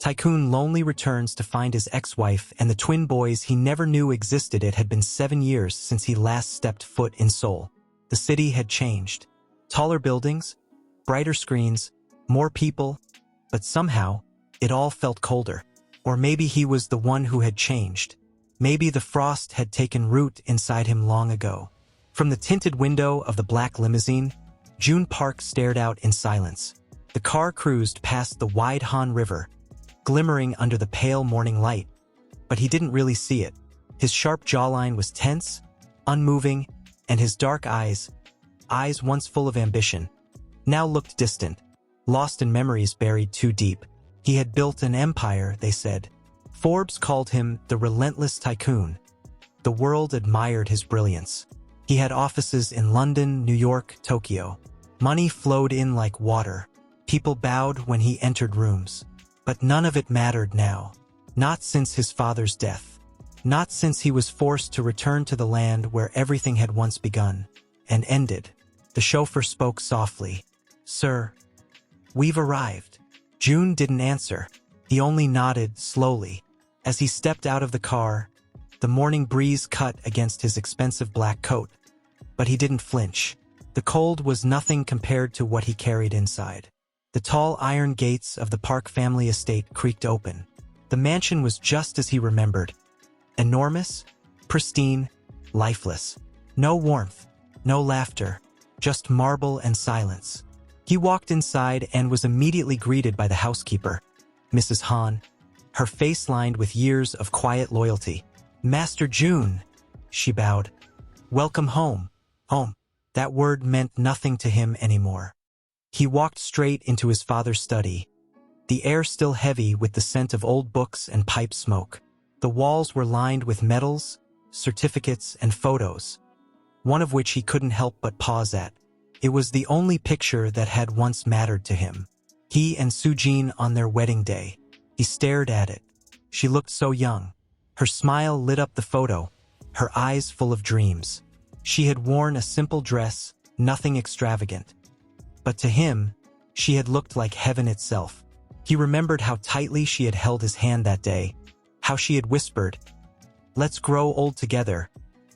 Tycoon lonely returns to find his ex-wife and the twin boys he never knew existed. It had been 7 years since he last stepped foot in Seoul. The city had changed. Taller buildings, brighter screens, more people, but somehow, it all felt colder. Or maybe he was the one who had changed. Maybe the frost had taken root inside him long ago. From the tinted window of the black limousine, June Park stared out in silence. The car cruised past the wide Han River, glimmering under the pale morning light. But he didn't really see it. His sharp jawline was tense, unmoving, and his dark eyes once full of ambition, now looked distant, lost in memories buried too deep. He had built an empire, they said. Forbes called him the relentless tycoon. The world admired his brilliance. He had offices in London, New York, Tokyo. Money flowed in like water. People bowed when he entered rooms. But none of it mattered now. Not since his father's death. Not since he was forced to return to the land where everything had once begun and ended. The chauffeur spoke softly. "Sir, we've arrived." June didn't answer. He only nodded slowly. As he stepped out of the car, the morning breeze cut against his expensive black coat. But he didn't flinch. The cold was nothing compared to what he carried inside. The tall iron gates of the Park family estate creaked open. The mansion was just as he remembered. Enormous, pristine, lifeless. No warmth, no laughter, just marble and silence. He walked inside and was immediately greeted by the housekeeper, Mrs. Han, her face lined with years of quiet loyalty. "Master June," she bowed. "Welcome home." Home. That word meant nothing to him anymore. He walked straight into his father's study, the air still heavy with the scent of old books and pipe smoke. The walls were lined with medals, certificates, and photos, one of which he couldn't help but pause at. It was the only picture that had once mattered to him. He and Sujin on their wedding day. He stared at it. She looked so young. Her smile lit up the photo, her eyes full of dreams. She had worn a simple dress, nothing extravagant. But to him, she had looked like heaven itself. He remembered how tightly she had held his hand that day, how she had whispered, "Let's grow old together,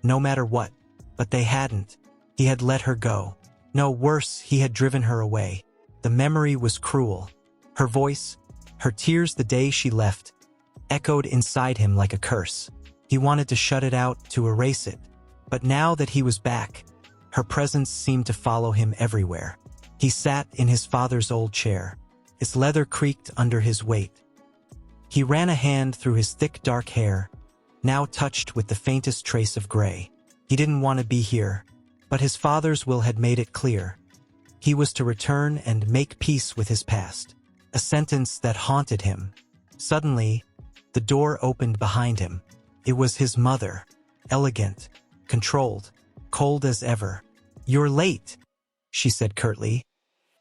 no matter what." But they hadn't. He had let her go. No, worse, he had driven her away. The memory was cruel. Her voice, her tears the day she left, echoed inside him like a curse. He wanted to shut it out, to erase it. But now that he was back, her presence seemed to follow him everywhere. He sat in his father's old chair. Its leather creaked under his weight. He ran a hand through his thick dark hair, now touched with the faintest trace of gray. He didn't want to be here, but his father's will had made it clear. He was to return and make peace with his past, a sentence that haunted him. Suddenly, the door opened behind him. It was his mother, elegant, controlled, cold as ever. "You're late," she said curtly,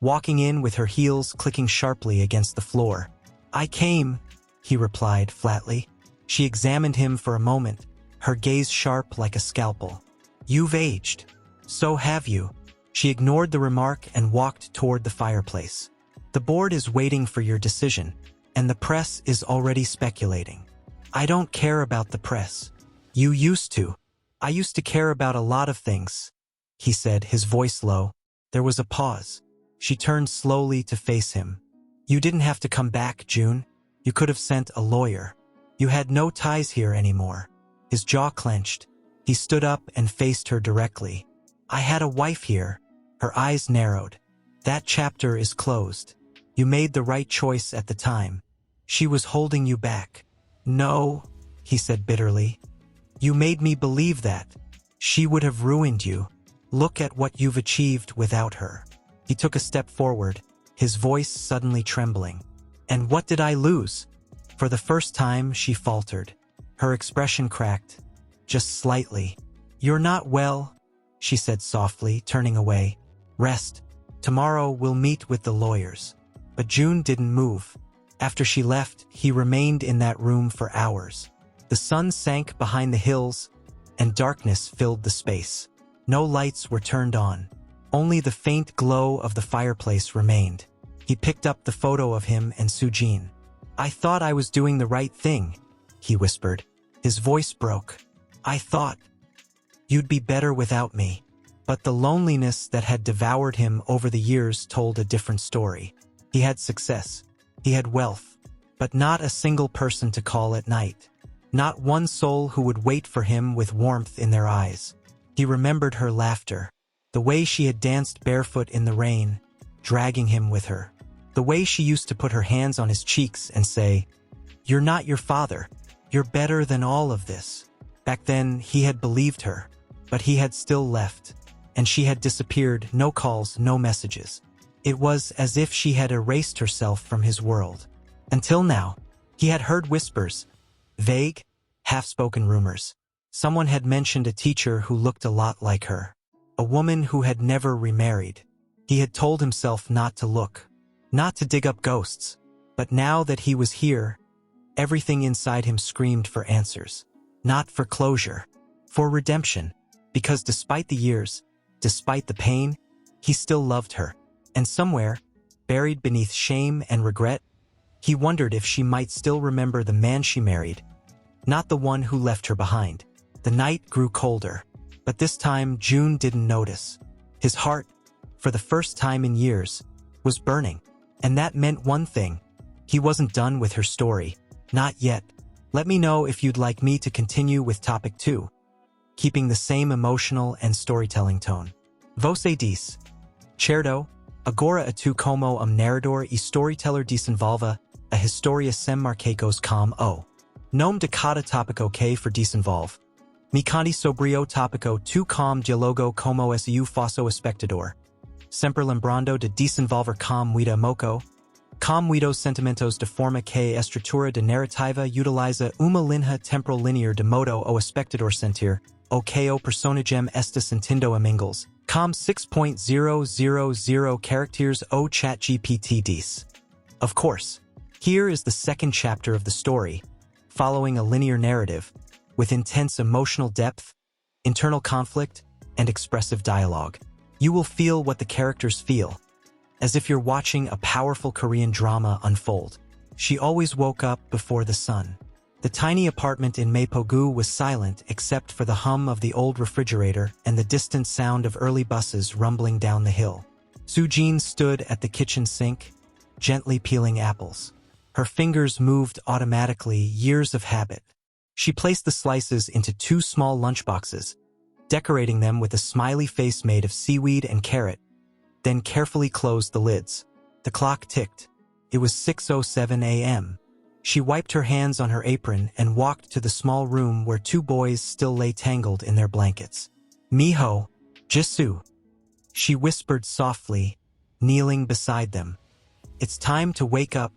walking in with her heels clicking sharply against the floor. "I came," he replied flatly. She examined him for a moment, her gaze sharp like a scalpel. "You've aged." "So have you." She ignored the remark and walked toward the fireplace. "The board is waiting for your decision, and the press is already speculating." "I don't care about the press." "You used to." "I used to care about a lot of things," he said, his voice low. There was a pause. She turned slowly to face him. "You didn't have to come back, June. You could have sent a lawyer. You had no ties here anymore." His jaw clenched. He stood up and faced her directly. "I had a wife here." Her eyes narrowed. "That chapter is closed. You made the right choice at the time. She was holding you back." "No," he said bitterly. "You made me believe that. She would have ruined you. Look at what you've achieved without her." He took a step forward, his voice suddenly trembling. "And what did I lose?" For the first time, she faltered. Her expression cracked, just slightly. "You're not well," she said softly, turning away. "Rest. Tomorrow we'll meet with the lawyers." But June didn't move. After she left, he remained in that room for hours. The sun sank behind the hills, and darkness filled the space. No lights were turned on. Only the faint glow of the fireplace remained. He picked up the photo of him and Sujin. "I thought I was doing the right thing," he whispered. His voice broke. "I thought you'd be better without me." But the loneliness that had devoured him over the years told a different story. He had success. He had wealth. But not a single person to call at night. Not one soul who would wait for him with warmth in their eyes. He remembered her laughter. The way she had danced barefoot in the rain, dragging him with her. The way she used to put her hands on his cheeks and say, "You're not your father. You're better than all of this." Back then, he had believed her. But he had still left. And she had disappeared, no calls, no messages. It was as if she had erased herself from his world. Until now, he had heard whispers, vague, half-spoken rumors. Someone had mentioned a teacher who looked a lot like her. A woman who had never remarried. He had told himself not to look, not to dig up ghosts. But now that he was here, everything inside him screamed for answers. Not for closure, for redemption. Because despite the years, despite the pain, he still loved her. And somewhere, buried beneath shame and regret, he wondered if she might still remember the man she married, not the one who left her behind. The night grew colder, but this time June didn't notice. His heart, for the first time in years, was burning. And that meant one thing. He wasn't done with her story. Not yet. Let me know if you'd like me to continue with topic 2. Keeping the same emotional and storytelling tone. Você diz. Certo, agora a tu como narrador e storyteller desenvolva a história sem marcos com o nome de cada tópico que for desenvolve. Me conte sobre o tópico tu com dialogo como su faço espectador. Sempre lembrando de desenvolver com muita moco. Com muitos sentimentos de forma que a estrutura de narrativa utiliza uma linha temporal linear de modo o espectador sentir o que o personagem está sentindo amigos. Com 6.000 characters o ChatGPT diz. Of course, here is the second chapter of the story, following a linear narrative, with intense emotional depth, internal conflict, and expressive dialogue. You will feel what the characters feel, as if you're watching a powerful Korean drama unfold. She always woke up before the sun. The tiny apartment in Mapogu was silent except for the hum of the old refrigerator and the distant sound of early buses rumbling down the hill. Soo-jin stood at the kitchen sink, gently peeling apples. Her fingers moved automatically, years of habit. She placed the slices into 2 small lunchboxes, decorating them with a smiley face made of seaweed and carrot, then carefully closed the lids. The clock ticked. It was 6:07 a.m. She wiped her hands on her apron and walked to the small room where 2 boys still lay tangled in their blankets. "Miho, Jisoo," she whispered softly, kneeling beside them. "It's time to wake up,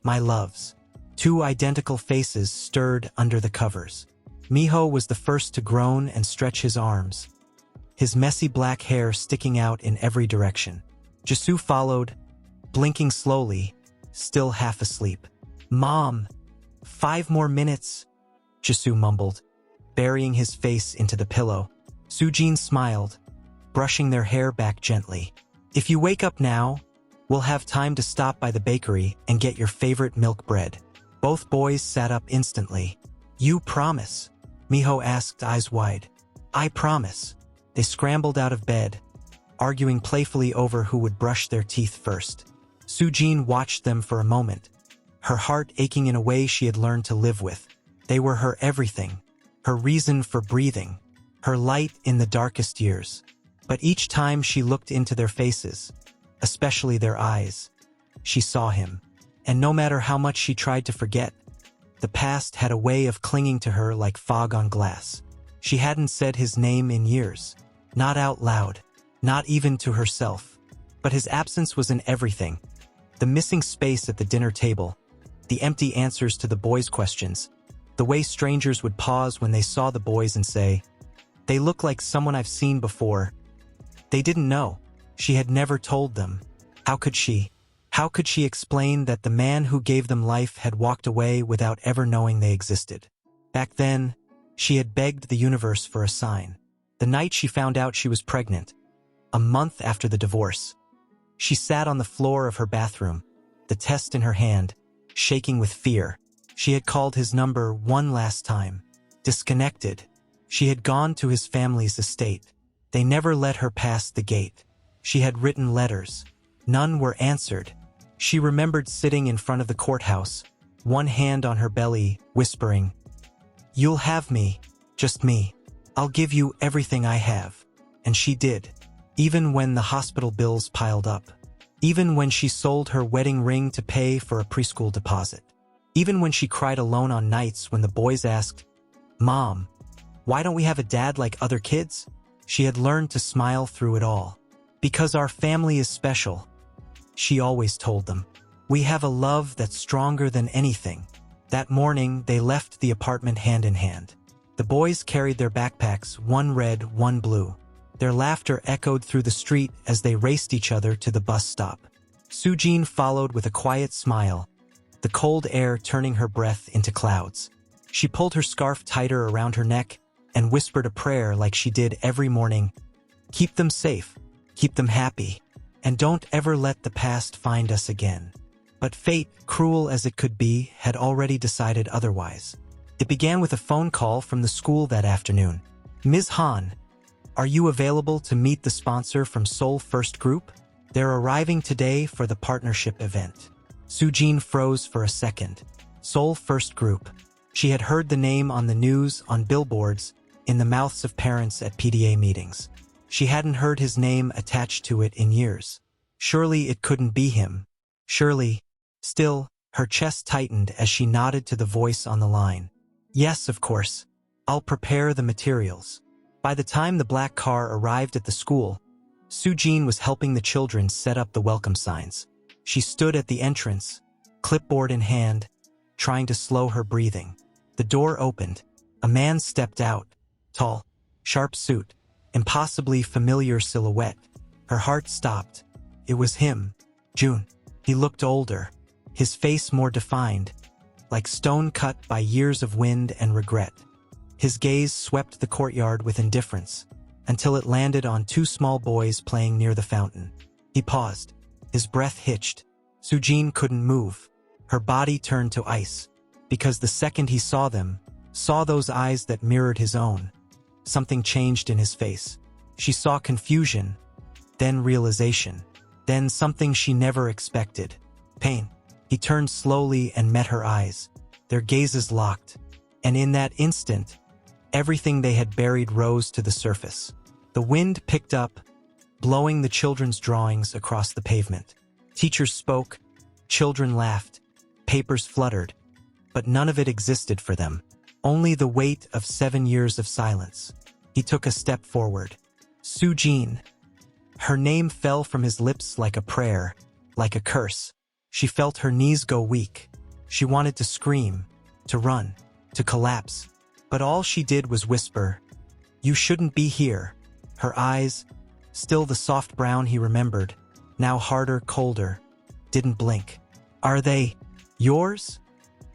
my loves." 2 identical faces stirred under the covers. Miho was the first to groan and stretch his arms, his messy black hair sticking out in every direction. Jisoo followed, blinking slowly, still half asleep. "Mom, 5 more minutes," Jisoo mumbled, burying his face into the pillow. Soo-jin smiled, brushing their hair back gently. "If you wake up now, we'll have time to stop by the bakery and get your favorite milk bread." Both boys sat up instantly. "You promise?" Miho asked, eyes wide. "I promise." They scrambled out of bed, arguing playfully over who would brush their teeth first. Soo-jin watched them for a moment, her heart aching in a way she had learned to live with. They were her everything, her reason for breathing, her light in the darkest years. But each time she looked into their faces, especially their eyes, she saw him. And no matter how much she tried to forget, the past had a way of clinging to her like fog on glass. She hadn't said his name in years, not out loud, not even to herself. But his absence was in everything. The missing space at the dinner table, the empty answers to the boys' questions, the way strangers would pause when they saw the boys and say, "They look like someone I've seen before." They didn't know. She had never told them. How could she? How could she explain that the man who gave them life had walked away without ever knowing they existed? Back then, she had begged the universe for a sign. The night she found out she was pregnant, a month after the divorce, she sat on the floor of her bathroom, the test in her hand, shaking with fear. She had called his number one last time. Disconnected. She had gone to his family's estate. They never let her pass the gate. She had written letters. None were answered. She remembered sitting in front of the courthouse, one hand on her belly, whispering, "You'll have me, just me. I'll give you everything I have." And she did. Even when the hospital bills piled up. Even when she sold her wedding ring to pay for a preschool deposit. Even when she cried alone on nights when the boys asked, "Mom, why don't we have a dad like other kids?" She had learned to smile through it all. "Because our family is special," she always told them. "We have a love that's stronger than anything." That morning, they left the apartment hand in hand. The boys carried their backpacks, one red, one blue. Their laughter echoed through the street as they raced each other to the bus stop. Sujin followed with a quiet smile, the cold air turning her breath into clouds. She pulled her scarf tighter around her neck and whispered a prayer like she did every morning. "Keep them safe, keep them happy, and don't ever let the past find us again." But fate, cruel as it could be, had already decided otherwise. It began with a phone call from the school that afternoon. "Ms. Han, are you available to meet the sponsor from Seoul First Group? They're arriving today for the partnership event." Sujin froze for a second. Seoul First Group. She had heard the name on the news, on billboards, in the mouths of parents at PTA meetings. She hadn't heard his name attached to it in years. Surely it couldn't be him. Surely. Still, her chest tightened as she nodded to the voice on the line. "Yes, of course. I'll prepare the materials." By the time the black car arrived at the school, Sujin was helping the children set up the welcome signs. She stood at the entrance, clipboard in hand, trying to slow her breathing. The door opened. A man stepped out. Tall, sharp suit, impossibly familiar silhouette. Her heart stopped. It was him, June. He looked older, his face more defined, like stone cut by years of wind and regret. His gaze swept the courtyard with indifference, until it landed on two small boys playing near the fountain. He paused. His breath hitched. Sujin couldn't move. Her body turned to ice, because the second he saw them, saw those eyes that mirrored his own, something changed in his face. She saw confusion, then realization, then something she never expected. Pain. He turned slowly and met her eyes. Their gazes locked, and in that instant, everything they had buried rose to the surface. The wind picked up, blowing the children's drawings across the pavement. Teachers spoke, children laughed, papers fluttered, but none of it existed for them. Only the weight of 7 years of silence. He took a step forward. Sujin. Her name fell from his lips like a prayer, like a curse. She felt her knees go weak. She wanted to scream, to run, to collapse. But all she did was whisper, "You shouldn't be here." Her eyes, still the soft brown he remembered, now harder, colder, didn't blink. "Are they yours?"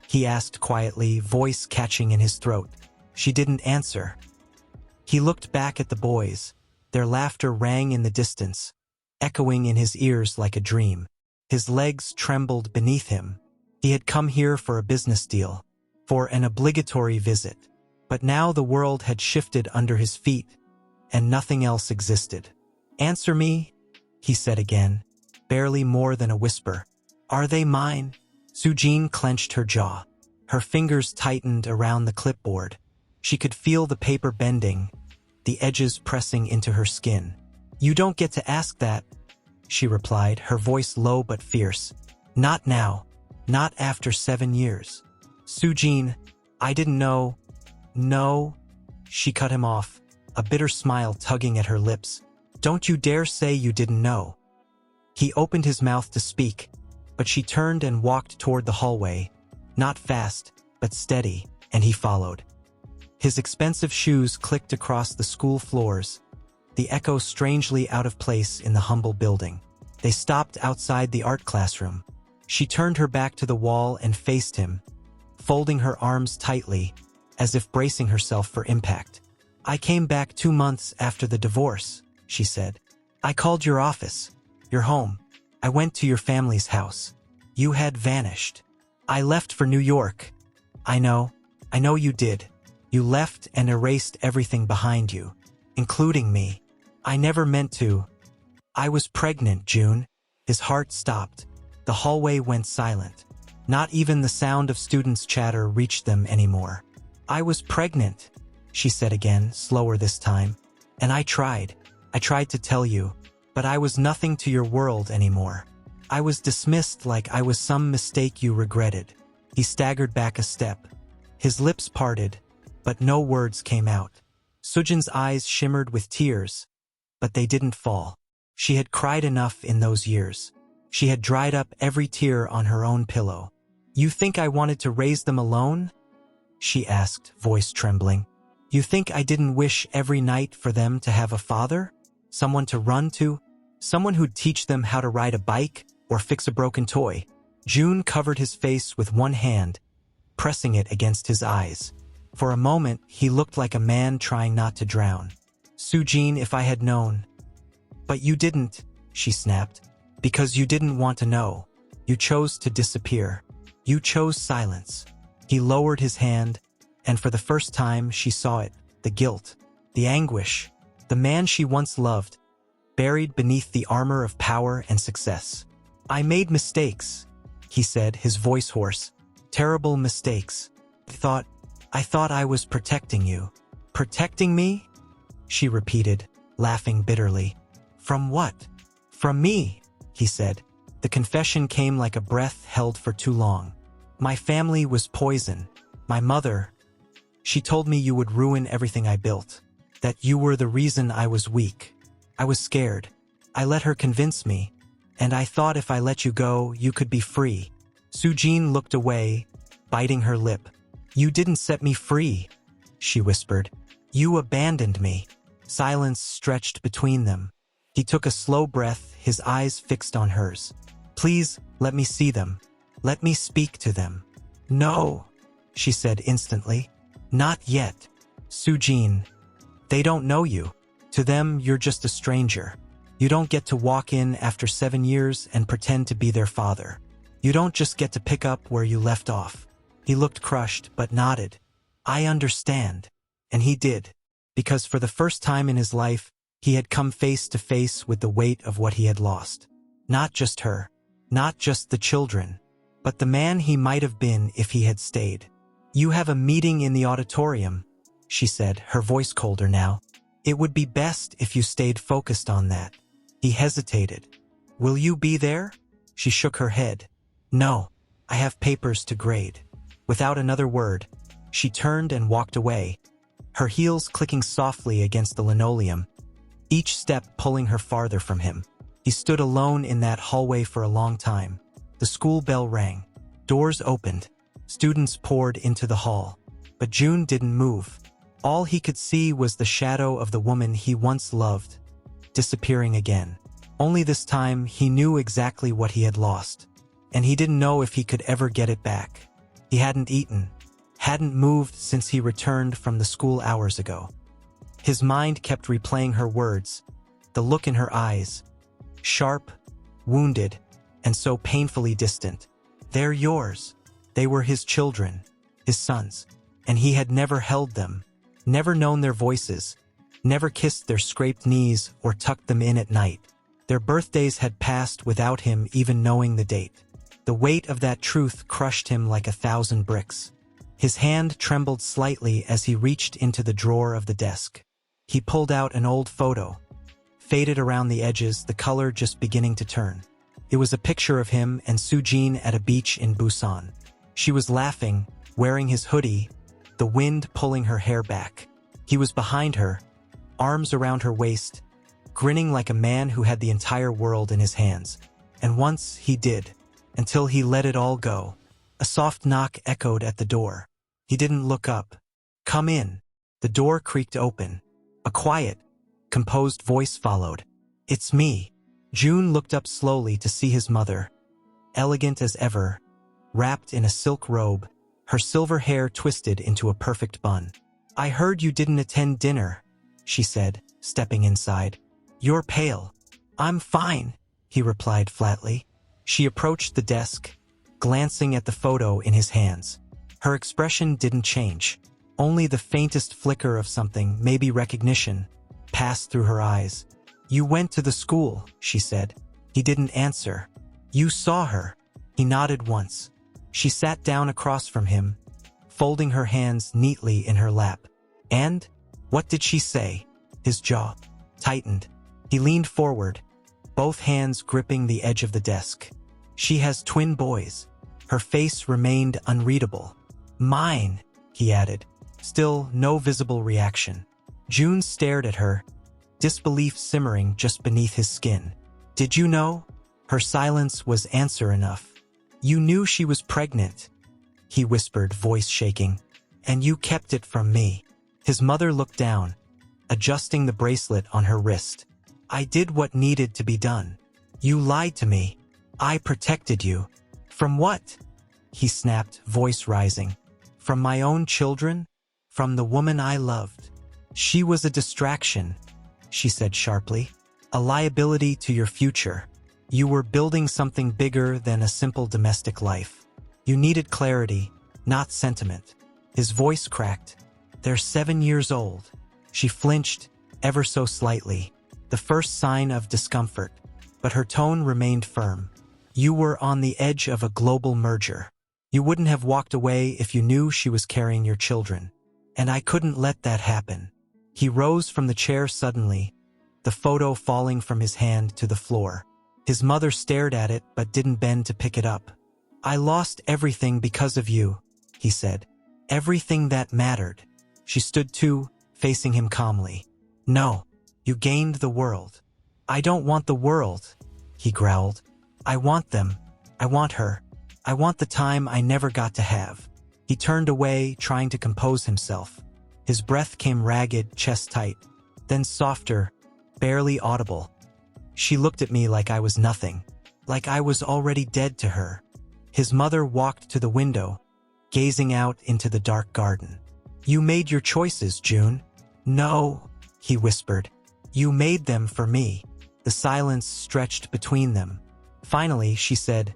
he asked quietly, voice catching in his throat. She didn't answer. He looked back at the boys. Their laughter rang in the distance, echoing in his ears like a dream. His legs trembled beneath him. He had come here for a business deal, for an obligatory visit. But now the world had shifted under his feet, and nothing else existed. "Answer me," he said again, barely more than a whisper. "Are they mine?" Sujin clenched her jaw. Her fingers tightened around the clipboard. She could feel the paper bending, the edges pressing into her skin. "You don't get to ask that," she replied, her voice low but fierce. "Not now. Not after 7 years." "Sujin, I didn't know." "No," she cut him off, a bitter smile tugging at her lips. "Don't you dare say you didn't know." He opened his mouth to speak, but she turned and walked toward the hallway, not fast, but steady, and he followed. His expensive shoes clicked across the school floors, the echo strangely out of place in the humble building. They stopped outside the art classroom. She turned her back to the wall and faced him, folding her arms tightly, as if bracing herself for impact. "I came back 2 months after the divorce," she said. "I called your office, your home. I went to your family's house. You had vanished." I left for New York. I know you did. You left and erased everything behind you, including me. I never meant to. I was pregnant, June. His heart stopped. The hallway went silent. Not even the sound of students' chatter reached them anymore. I was pregnant, she said again, slower this time. And I tried to tell you, but I was nothing to your world anymore. I was dismissed like I was some mistake you regretted. He staggered back a step. His lips parted, but no words came out. Sujin's eyes shimmered with tears, but they didn't fall. She had cried enough in those years. She had dried up every tear on her own pillow. You think I wanted to raise them alone? She asked, voice trembling. You think I didn't wish every night for them to have a father? Someone to run to? Someone who'd teach them how to ride a bike or fix a broken toy? June covered his face with one hand, pressing it against his eyes. For a moment, he looked like a man trying not to drown. Sujin, if I had known. But you didn't, she snapped. Because you didn't want to know. You chose to disappear. You chose silence. He lowered his hand, and for the first time she saw it, the guilt, the anguish, the man she once loved, buried beneath the armor of power and success. I made mistakes, he said, his voice hoarse. Terrible mistakes. I thought I was protecting you. Protecting me? She repeated, laughing bitterly. From what? From me, he said. The confession came like a breath held for too long. My family was poison. My mother, she told me you would ruin everything I built. That you were the reason I was weak. I was scared. I let her convince me. And I thought if I let you go, you could be free. Sujin looked away, biting her lip. You didn't set me free, she whispered. You abandoned me. Silence stretched between them. He took a slow breath, his eyes fixed on hers. Please, let me see them. Let me speak to them. No, she said instantly. Not yet. Sujin, they don't know you. To them, you're just a stranger. You don't get to walk in after 7 years and pretend to be their father. You don't just get to pick up where you left off. He looked crushed, but nodded. I understand. And he did. Because for the first time in his life, he had come face to face with the weight of what he had lost. Not just her. Not just the children. But the man he might have been if he had stayed. You have a meeting in the auditorium, she said, her voice colder now. It would be best if you stayed focused on that. He hesitated. Will you be there? She shook her head. No, I have papers to grade. Without another word, she turned and walked away, her heels clicking softly against the linoleum, each step pulling her farther from him. He stood alone in that hallway for a long time. The school bell rang. Doors opened. Students poured into the hall. But June didn't move. All he could see was the shadow of the woman he once loved, disappearing again. Only this time he knew exactly what he had lost. And he didn't know if he could ever get it back. He hadn't eaten, hadn't moved since he returned from the school hours ago. His mind kept replaying her words, the look in her eyes, sharp, wounded, and so painfully distant. They're yours. They were his children, his sons, and he had never held them, never known their voices, never kissed their scraped knees or tucked them in at night. Their birthdays had passed without him even knowing the date. The weight of that truth crushed him like 1,000 bricks. His hand trembled slightly as he reached into the drawer of the desk. He pulled out an old photo, faded around the edges, the color just beginning to turn. It was a picture of him and Sujin at a beach in Busan. She was laughing, wearing his hoodie, the wind pulling her hair back. He was behind her, arms around her waist, grinning like a man who had the entire world in his hands. And once he did, until he let it all go. A soft knock echoed at the door. He didn't look up. Come in. The door creaked open. A quiet, composed voice followed. It's me. June looked up slowly to see his mother, elegant as ever, wrapped in a silk robe, her silver hair twisted into a perfect bun. I heard you didn't attend dinner, she said, stepping inside. You're pale. I'm fine, he replied flatly. She approached the desk, glancing at the photo in his hands. Her expression didn't change. Only the faintest flicker of something, maybe recognition, passed through her eyes. "You went to the school," she said. He didn't answer. "You saw her." He nodded once. She sat down across from him, folding her hands neatly in her lap. "And? What did she say?" His jaw tightened. He leaned forward, both hands gripping the edge of the desk. "She has twin boys." Her face remained unreadable. "Mine," he added. Still no visible reaction. June stared at her, disbelief simmering just beneath his skin. "Did you know?" Her silence was answer enough. "You knew she was pregnant," he whispered, voice shaking. "And you kept it from me." His mother looked down, adjusting the bracelet on her wrist. "I did what needed to be done. You lied to me. I protected you." "From what?" he snapped, voice rising. "From my own children? From the woman I loved." "She was a distraction," she said sharply. "A liability to your future. You were building something bigger than a simple domestic life. You needed clarity, not sentiment." His voice cracked. "They're 7 years old." She flinched, ever so slightly, the first sign of discomfort, but her tone remained firm. "You were on the edge of a global merger. You wouldn't have walked away if you knew she was carrying your children. And I couldn't let that happen." He rose from the chair suddenly, the photo falling from his hand to the floor. His mother stared at it but didn't bend to pick it up. "I lost everything because of you," he said. "Everything that mattered." She stood too, facing him calmly. "No, you gained the world." "I don't want the world," he growled. "I want them. I want her. I want the time I never got to have." He turned away, trying to compose himself. His breath came ragged, chest tight, then softer, barely audible. "She looked at me like I was nothing, like I was already dead to her." His mother walked to the window, gazing out into the dark garden. "You made your choices, June." "No," he whispered. "You made them for me." The silence stretched between them. Finally, she said,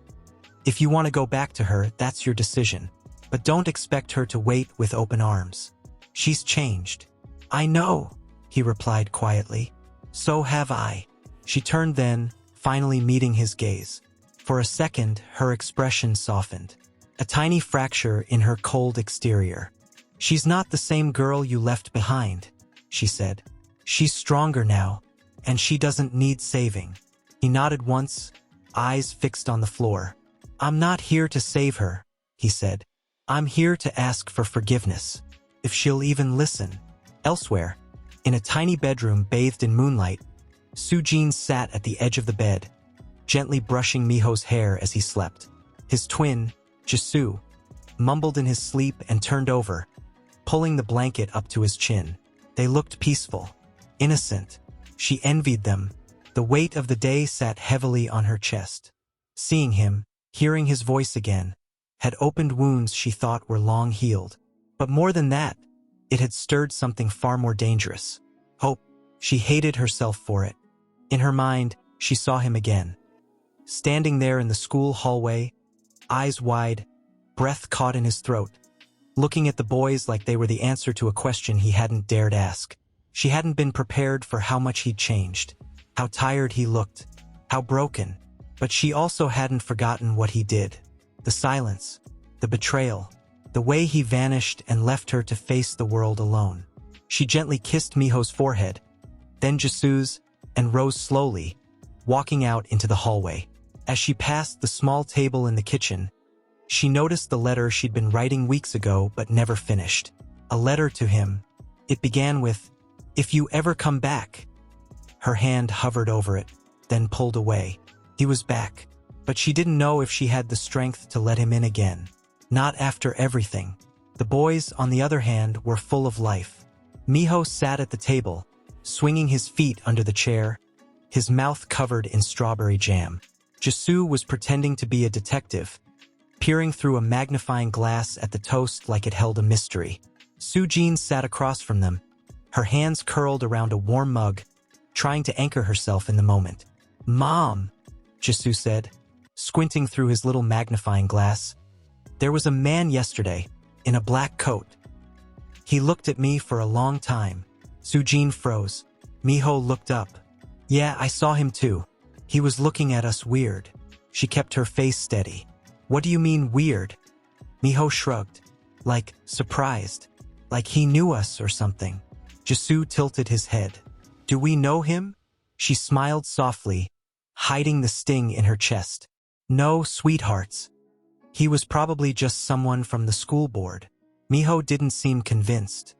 "If you want to go back to her, that's your decision. But don't expect her to wait with open arms. She's changed." "I know," he replied quietly. "So have I." She turned then, finally meeting his gaze. For a second, her expression softened. A tiny fracture in her cold exterior. "She's not the same girl you left behind," she said. "She's stronger now, and she doesn't need saving." He nodded once, eyes fixed on the floor. "I'm not here to save her," he said. "I'm here to ask for forgiveness. If she'll even listen." Elsewhere, in a tiny bedroom bathed in moonlight, Sujin sat at the edge of the bed, gently brushing Miho's hair as he slept. His twin, Jisoo, mumbled in his sleep and turned over, pulling the blanket up to his chin. They looked peaceful, innocent. She envied them. The weight of the day sat heavily on her chest. Seeing him, hearing his voice again, had opened wounds she thought were long healed. But more than that, it had stirred something far more dangerous. Hope. She hated herself for it. In her mind, she saw him again. Standing there in the school hallway, eyes wide, breath caught in his throat, looking at the boys like they were the answer to a question he hadn't dared ask. She hadn't been prepared for how much he'd changed, how tired he looked, how broken. But she also hadn't forgotten what he did. The silence, the betrayal, the way he vanished and left her to face the world alone. She gently kissed Miho's forehead, then Jisoo's, and rose slowly, walking out into the hallway. As she passed the small table in the kitchen, she noticed the letter she'd been writing weeks ago but never finished. A letter to him. It began with, "If you ever come back." Her hand hovered over it, then pulled away. He was back, but she didn't know if she had the strength to let him in again. Not after everything. The boys, on the other hand, were full of life. Miho sat at the table, swinging his feet under the chair, his mouth covered in strawberry jam. Jisoo was pretending to be a detective, peering through a magnifying glass at the toast like it held a mystery. Sujin sat across from them, her hands curled around a warm mug, trying to anchor herself in the moment. "Mom," Jisoo said, squinting through his little magnifying glass. "There was a man yesterday, in a black coat. He looked at me for a long time." Sujin froze. Miho looked up. "Yeah, I saw him too. He was looking at us weird." She kept her face steady. "What do you mean weird?" Miho shrugged. "Like, surprised. Like he knew us or something." Jisoo tilted his head. "Do we know him?" She smiled softly, hiding the sting in her chest. "No, sweethearts. He was probably just someone from the school board." Miho didn't seem convinced.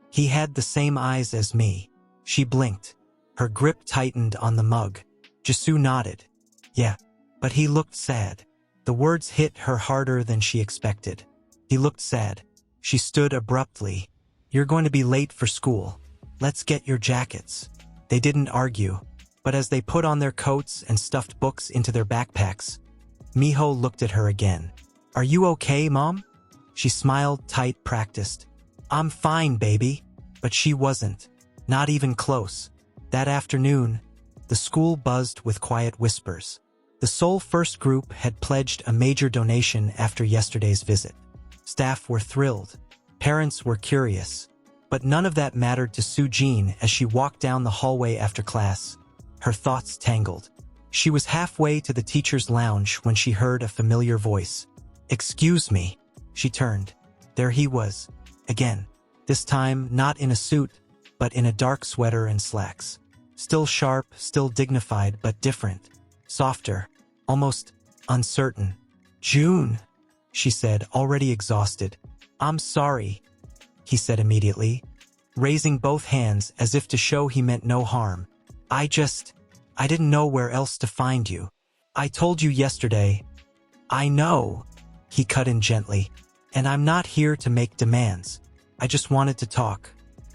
"He had the same eyes as me." She blinked. Her grip tightened on the mug. Jisoo nodded. "Yeah, but he looked sad." The words hit her harder than she expected. He looked sad. She stood abruptly. "You're going to be late for school. Let's get your jackets." They didn't argue, but as they put on their coats and stuffed books into their backpacks, Miho looked at her again. "Are you okay, Mom?" She smiled tight, practiced. "I'm fine, baby." But she wasn't. Not even close. That afternoon, the school buzzed with quiet whispers. The Seoul First Group had pledged a major donation after yesterday's visit. Staff were thrilled. Parents were curious. But none of that mattered to Sujin as she walked down the hallway after class. Her thoughts tangled. She was halfway to the teacher's lounge when she heard a familiar voice. "Excuse me." She turned. There he was. Again. This time, not in a suit, but in a dark sweater and slacks. Still sharp, still dignified, but different. Softer. Almost uncertain. "June," she said, already exhausted. "I'm sorry," he said immediately, raising both hands as if to show he meant no harm. I didn't know where else to find you. I told you yesterday." "I know," he cut in gently, "and I'm not here to make demands. I just wanted to talk.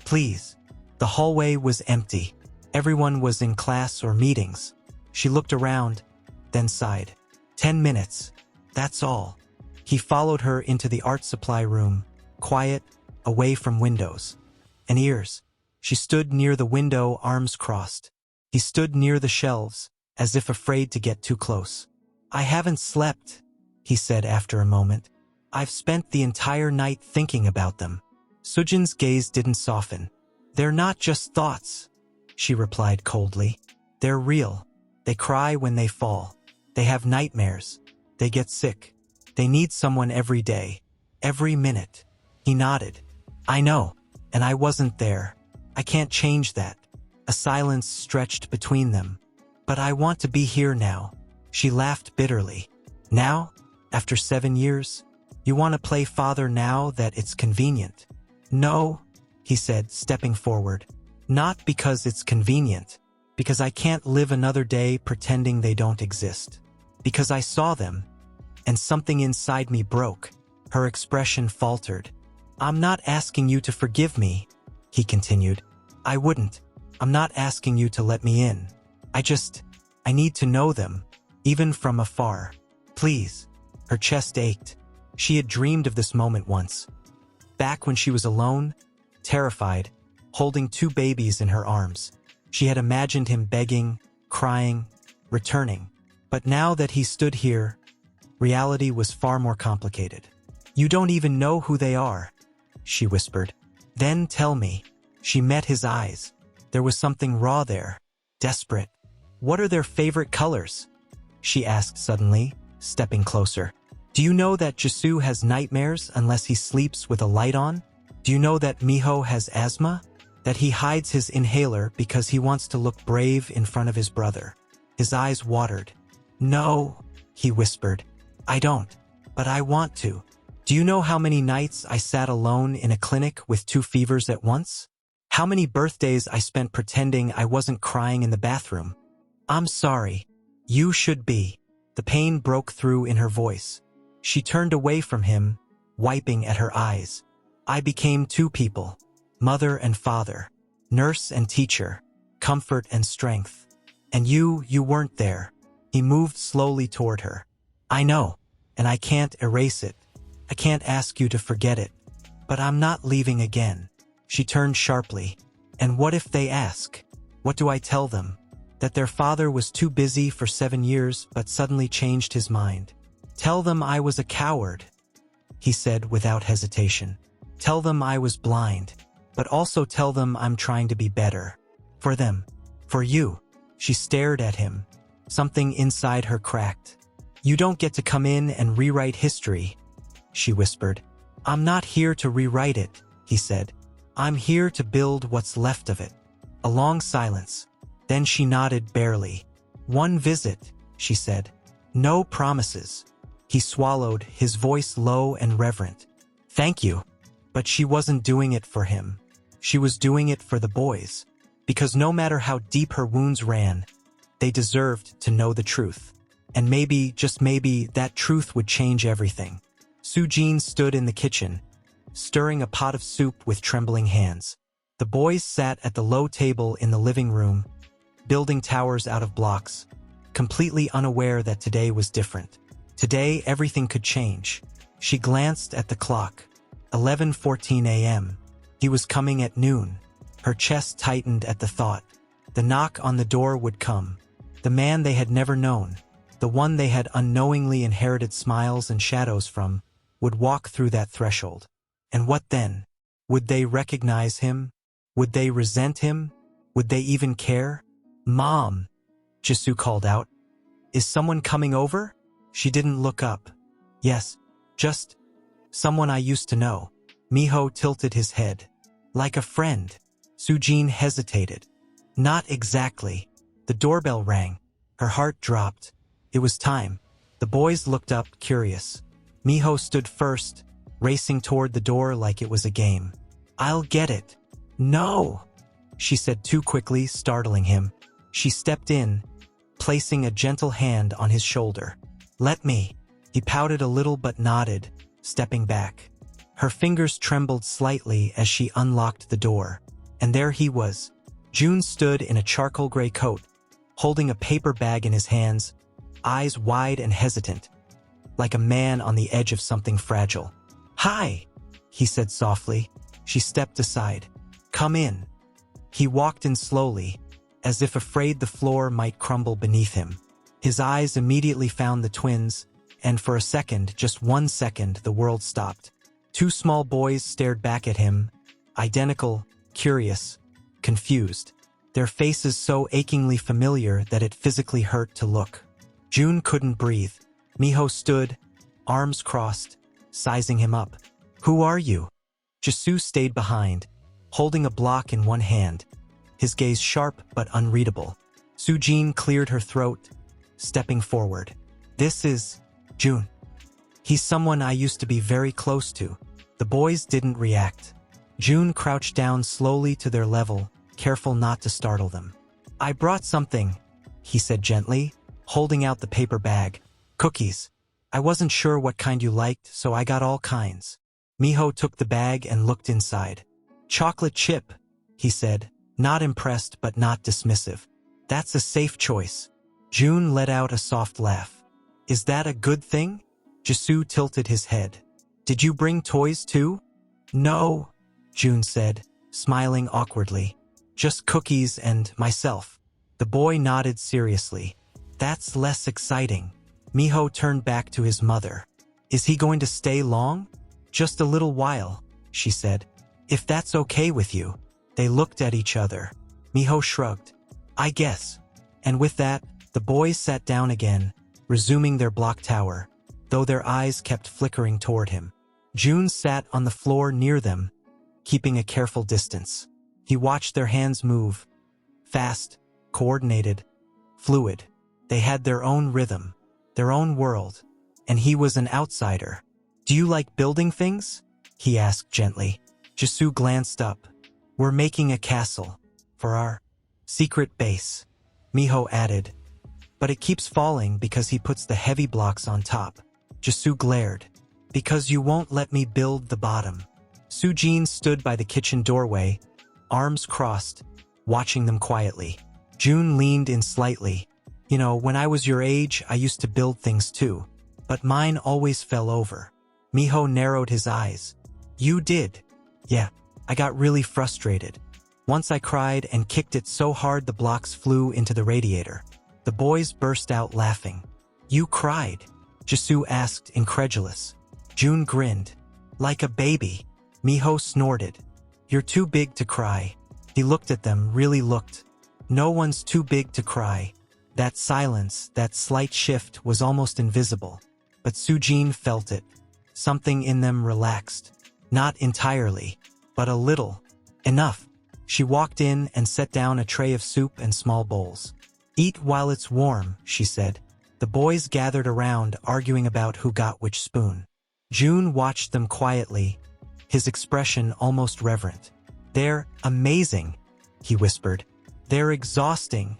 Please." The hallway was empty. Everyone was in class or meetings. She looked around, then sighed. 10 minutes. That's all. He followed her into the art supply room, quiet, away from windows and ears. She stood near the window, arms crossed. He stood near the shelves, as if afraid to get too close. "I haven't slept," he said after a moment. "I've spent the entire night thinking about them." Sujin's gaze didn't soften. "They're not just thoughts," she replied coldly. "They're real. They cry when they fall. They have nightmares. They get sick. They need someone every day, every minute." He nodded. "I know, and I wasn't there. I can't change that." A silence stretched between them. "But I want to be here now." She laughed bitterly. "Now? After 7 years? You want to play father now that it's convenient?" "No," he said, stepping forward. "Not because it's convenient. Because I can't live another day pretending they don't exist. Because I saw them, and something inside me broke." Her expression faltered. "I'm not asking you to forgive me," he continued. "I wouldn't. I'm not asking you to let me in. I need to know them, even from afar. Please." Her chest ached. She had dreamed of this moment once. Back when she was alone, terrified, holding 2 babies in her arms. She had imagined him begging, crying, returning. But now that he stood here, reality was far more complicated. "You don't even know who they are," she whispered. "Then tell me." She met his eyes. There was something raw there, desperate. "What are their favorite colors?" she asked suddenly, stepping closer. "Do you know that Jisoo has nightmares unless he sleeps with a light on? Do you know that Miho has asthma? That he hides his inhaler because he wants to look brave in front of his brother?" His eyes watered. "No," he whispered. "I don't. But I want to. Do you know how many nights I sat alone in a clinic with 2 fevers at once? How many birthdays I spent pretending I wasn't crying in the bathroom? I'm sorry. You should be." The pain broke through in her voice. She turned away from him, wiping at her eyes. "I became 2 people. Mother and father. Nurse and teacher. Comfort and strength. And you weren't there." He moved slowly toward her. "I know, and I can't erase it. I can't ask you to forget it. But I'm not leaving again." She turned sharply. "And what if they ask? What do I tell them?" that their father was too busy for 7 years but suddenly changed his mind. "Tell them I was a coward," he said without hesitation. "Tell them I was blind, but also tell them I'm trying to be better. For them. For you." She stared at him. Something inside her cracked. "You don't get to come in and rewrite history," she whispered. "I'm not here to rewrite it," he said. "I'm here to build what's left of it." A long silence. Then she nodded barely. "One visit," she said. "No promises." He swallowed, his voice low and reverent. "Thank you." But she wasn't doing it for him. She was doing it for the boys. Because no matter how deep her wounds ran, they deserved to know the truth. And maybe, just maybe, that truth would change everything. Sujin stood in the kitchen, stirring a pot of soup with trembling hands. The boys sat at the low table in the living room, building towers out of blocks, completely unaware that today was different. Today, everything could change. She glanced at the clock. 11:14 a.m. He was coming at noon. Her chest tightened at the thought. The knock on the door would come. The man they had never known, the one they had unknowingly inherited smiles and shadows from, would walk through that threshold. And what then? Would they recognize him? Would they resent him? Would they even care? "Mom," Jisoo called out. "Is someone coming over?" She didn't look up. "Yes, just someone I used to know." Miho tilted his head. "Like a friend." Sujin hesitated. "Not exactly." The doorbell rang. Her heart dropped. It was time. The boys looked up, curious. Miho stood first, racing toward the door like it was a game. "I'll get it." "No," she said too quickly, startling him. She stepped in, placing a gentle hand on his shoulder. "Let me." He pouted a little but nodded, stepping back. Her fingers trembled slightly as she unlocked the door. And there he was. June stood in a charcoal gray coat, holding a paper bag in his hands, eyes wide and hesitant, like a man on the edge of something fragile. "Hi," he said softly. She stepped aside. "Come in." He walked in slowly, as if afraid the floor might crumble beneath him. His eyes immediately found the twins, and for a second, just 1 second, the world stopped. Two small boys stared back at him, identical, curious, confused. Their faces so achingly familiar that it physically hurt to look. June couldn't breathe. Miho stood, arms crossed, sizing him up. "Who are you?" Jisoo stayed behind, holding a block in one hand, his gaze sharp but unreadable. Sujin cleared her throat, stepping forward. "This is June. He's someone I used to be very close to." The boys didn't react. June crouched down slowly to their level, careful not to startle them. "I brought something," he said gently, holding out the paper bag. "Cookies. I wasn't sure what kind you liked, so I got all kinds." Miho took the bag and looked inside. "Chocolate chip," he said, not impressed but not dismissive. "That's a safe choice." June let out a soft laugh. "Is that a good thing?" Jisoo tilted his head. "Did you bring toys too?" "No," June said, smiling awkwardly. "Just cookies and myself." The boy nodded seriously. "That's less exciting." Miho turned back to his mother. "Is he going to stay long?" "Just a little while," she said. "If that's okay with you." They looked at each other. Miho shrugged. "I guess." And with that, the boys sat down again, resuming their block tower, though their eyes kept flickering toward him. June sat on the floor near them, keeping a careful distance. He watched their hands move. Fast, coordinated, fluid. They had their own rhythm, their own world, and he was an outsider. "Do you like building things?" he asked gently. Jisoo glanced up. "We're making a castle. For our secret base," Miho added. "But it keeps falling because he puts the heavy blocks on top." Jisoo glared. "Because you won't let me build the bottom." Sujin stood by the kitchen doorway, arms crossed, watching them quietly. June leaned in slightly. "You know, when I was your age, I used to build things too. But mine always fell over." Miho narrowed his eyes. "You did?" "Yeah, I got really frustrated. Once I cried and kicked it so hard the blocks flew into the radiator. The boys burst out laughing. You cried? Jisoo asked, incredulous. June grinned. Like a baby. Miho snorted. You're too big to cry. He looked at them, really looked. No one's too big to cry. That silence, that slight shift was almost invisible. But Soojin felt it. Something in them relaxed. Not entirely, but a little. Enough. She walked in and set down a tray of soup and small bowls. Eat while it's warm, she said. The boys gathered around, arguing about who got which spoon. June watched them quietly, his expression almost reverent. They're amazing, he whispered. They're exhausting,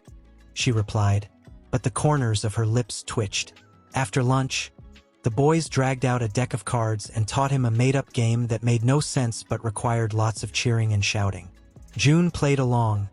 she replied, but the corners of her lips twitched. After lunch, the boys dragged out a deck of cards and taught him a made-up game that made no sense but required lots of cheering and shouting. June played along,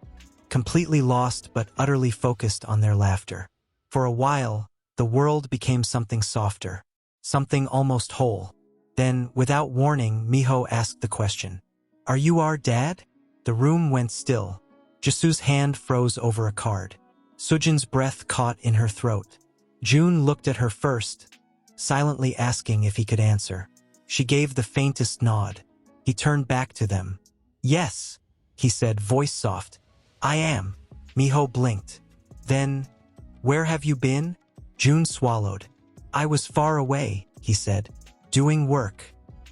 completely lost but utterly focused on their laughter. For a while, the world became something softer, something almost whole. Then, without warning, Miho asked the question. Are you our dad? The room went still. Jisoo's hand froze over a card. Soojin's breath caught in her throat. June looked at her first, silently asking if he could answer. She gave the faintest nod. He turned back to them. Yes, he said, voice soft. I am. Miho blinked. Then, where have you been? June swallowed. I was far away, he said, doing work.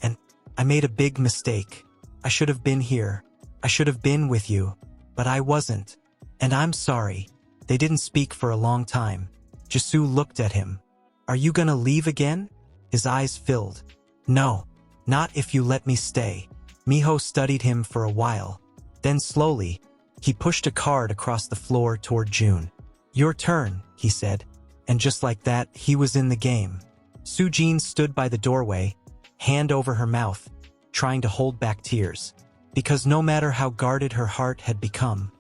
And I made a big mistake. I should have been here. I should have been with you. But I wasn't. And I'm sorry. They didn't speak for a long time. Jisoo looked at him. Are you gonna leave again? His eyes filled. No, not if you let me stay. Miho studied him for a while. Then slowly, he pushed a card across the floor toward June. Your turn, he said. And just like that, he was in the game. Soojin stood by the doorway, hand over her mouth, trying to hold back tears. Because no matter how guarded her heart had become,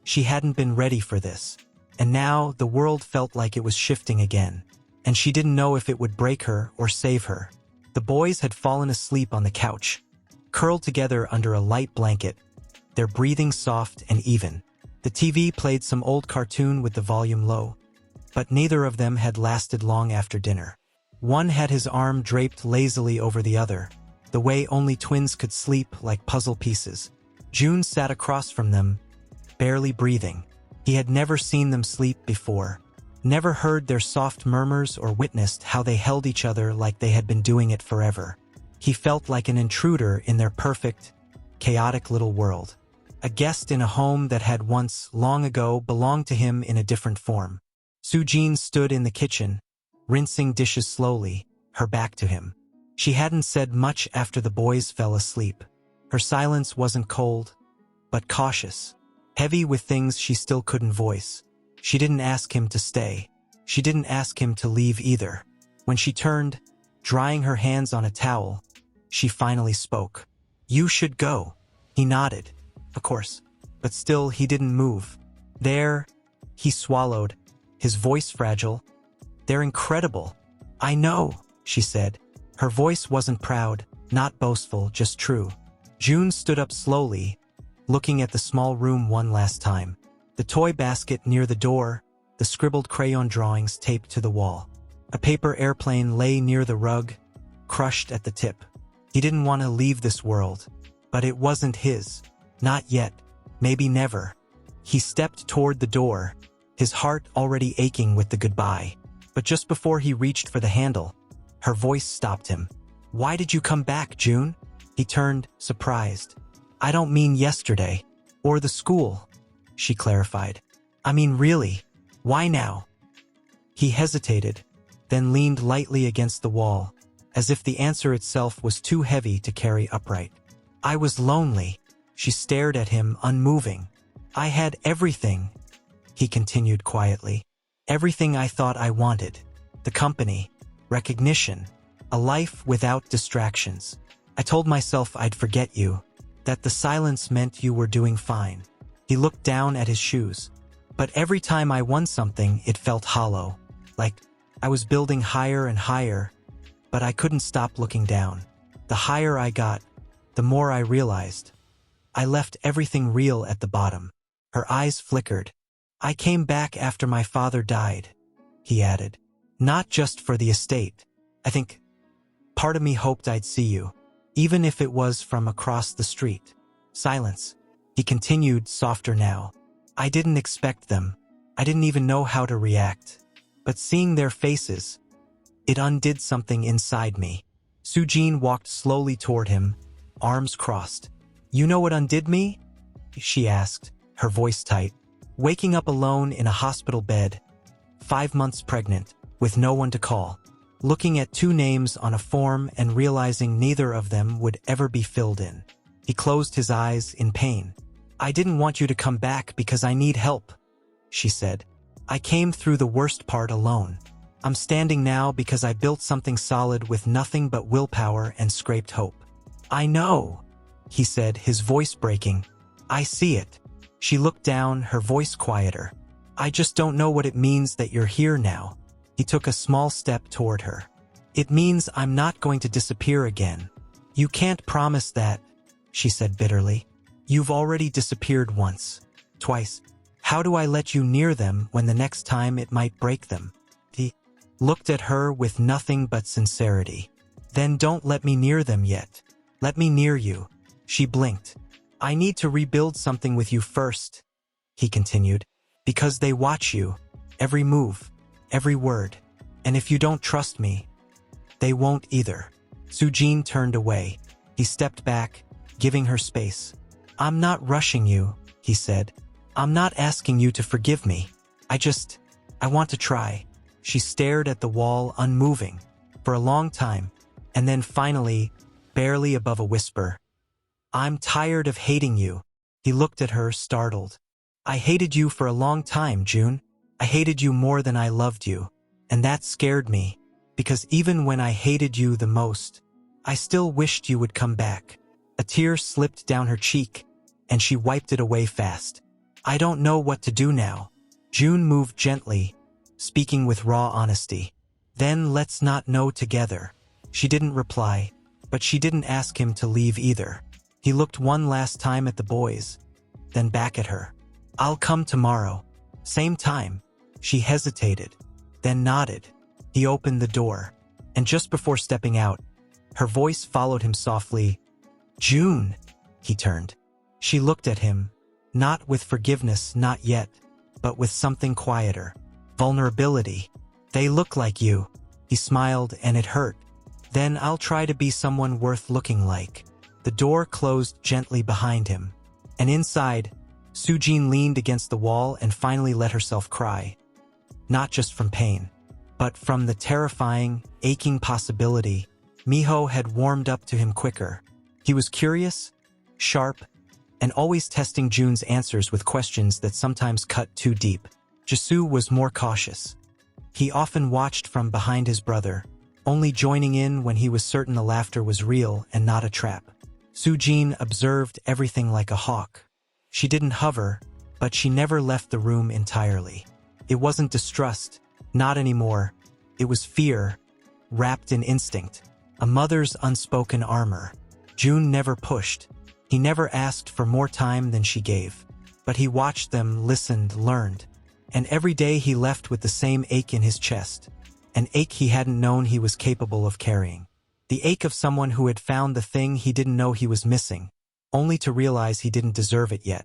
she hadn't been ready for this. And now the world felt like it was shifting again. And she didn't know if it would break her or save her. The boys had fallen asleep on the couch, curled together under a light blanket, their breathing soft and even. The TV played some old cartoon with the volume low. But neither of them had lasted long after dinner. One had his arm draped lazily over the other, the way only twins could sleep like puzzle pieces. June sat across from them, barely breathing. He had never seen them sleep before, never heard their soft murmurs or witnessed how they held each other like they had been doing it forever. He felt like an intruder in their perfect, chaotic little world. A guest in a home that had once, long ago, belonged to him in a different form. Soojin stood in the kitchen, rinsing dishes slowly, her back to him. She hadn't said much after the boys fell asleep. Her silence wasn't cold, but cautious, heavy with things she still couldn't voice. She didn't ask him to stay. She didn't ask him to leave either. When she turned, drying her hands on a towel, she finally spoke. You should go. He nodded. Of course. But still he didn't move. There, he swallowed, his voice fragile. They're incredible. I know, she said. Her voice wasn't proud, not boastful, just true. June stood up slowly, looking at the small room one last time. The toy basket near the door, the scribbled crayon drawings taped to the wall. A paper airplane lay near the rug, crushed at the tip. He didn't want to leave this world, but it wasn't his. Not yet, maybe never. He stepped toward the door, his heart already aching with the goodbye. But just before he reached for the handle, her voice stopped him. Why did you come back, June? He turned, surprised. I don't mean yesterday, or the school, she clarified. I mean really, why now? He hesitated, then leaned lightly against the wall, as if the answer itself was too heavy to carry upright. I was lonely. She stared at him, unmoving. I had everything, he continued quietly. Everything I thought I wanted. The company, recognition, a life without distractions. I told myself I'd forget you, that the silence meant you were doing fine. He looked down at his shoes. But every time I won something, it felt hollow, like I was building higher and higher, but I couldn't stop looking down. The higher I got, the more I realized I left everything real at the bottom. Her eyes flickered. I came back after my father died, he added. Not just for the estate. I think part of me hoped I'd see you, even if it was from across the street. Silence. He continued, softer now. I didn't expect them. I didn't even know how to react. But seeing their faces, it undid something inside me. Sujin walked slowly toward him, arms crossed. You know what undid me? She asked, her voice tight. Waking up alone in a hospital bed, 5 months pregnant, with no one to call. Looking at 2 names on a form and realizing neither of them would ever be filled in. He closed his eyes in pain. I didn't want you to come back because I need help, she said. I came through the worst part alone. I'm standing now because I built something solid with nothing but willpower and scraped hope. I know, he said, his voice breaking. I see it. She looked down, her voice quieter. I just don't know what it means that you're here now. He took a small step toward her. It means I'm not going to disappear again. You can't promise that, she said bitterly. You've already disappeared once, twice. How do I let you near them when the next time it might break them? He looked at her with nothing but sincerity. Then don't let me near them yet. Let me near you. She blinked. I need to rebuild something with you first, he continued, because they watch you, every move, every word, and if you don't trust me, they won't either. Sujin turned away. He stepped back, giving her space. I'm not rushing you, he said. I'm not asking you to forgive me. I want to try. She stared at the wall, unmoving, for a long time, and then finally, barely above a whisper, I'm tired of hating you. He looked at her, startled. I hated you for a long time, June. I hated you more than I loved you. And that scared me, because even when I hated you the most, I still wished you would come back. A tear slipped down her cheek, and she wiped it away fast. I don't know what to do now. June moved gently, speaking with raw honesty. Then let's not know together. She didn't reply, but she didn't ask him to leave either. He looked one last time at the boys, then back at her. I'll come tomorrow. Same time. She hesitated, then nodded. He opened the door, and just before stepping out, her voice followed him softly. June, he turned. She looked at him, not with forgiveness, not yet, but with something quieter. Vulnerability. They look like you. He smiled, and it hurt. Then I'll try to be someone worth looking like. The door closed gently behind him, and inside, Sujin leaned against the wall and finally let herself cry. Not just from pain, but from the terrifying, aching possibility Miho had warmed up to him quicker. He was curious, sharp, and always testing June's answers with questions that sometimes cut too deep. Jisoo was more cautious. He often watched from behind his brother, only joining in when he was certain the laughter was real and not a trap. Sujin observed everything like a hawk. She didn't hover, but she never left the room entirely. It wasn't distrust, not anymore. It was fear, wrapped in instinct, a mother's unspoken armor. June never pushed. He never asked for more time than she gave. But he watched them, listened, learned. And every day he left with the same ache in his chest, an ache he hadn't known he was capable of carrying. The ache of someone who had found the thing he didn't know he was missing, only to realize he didn't deserve it yet.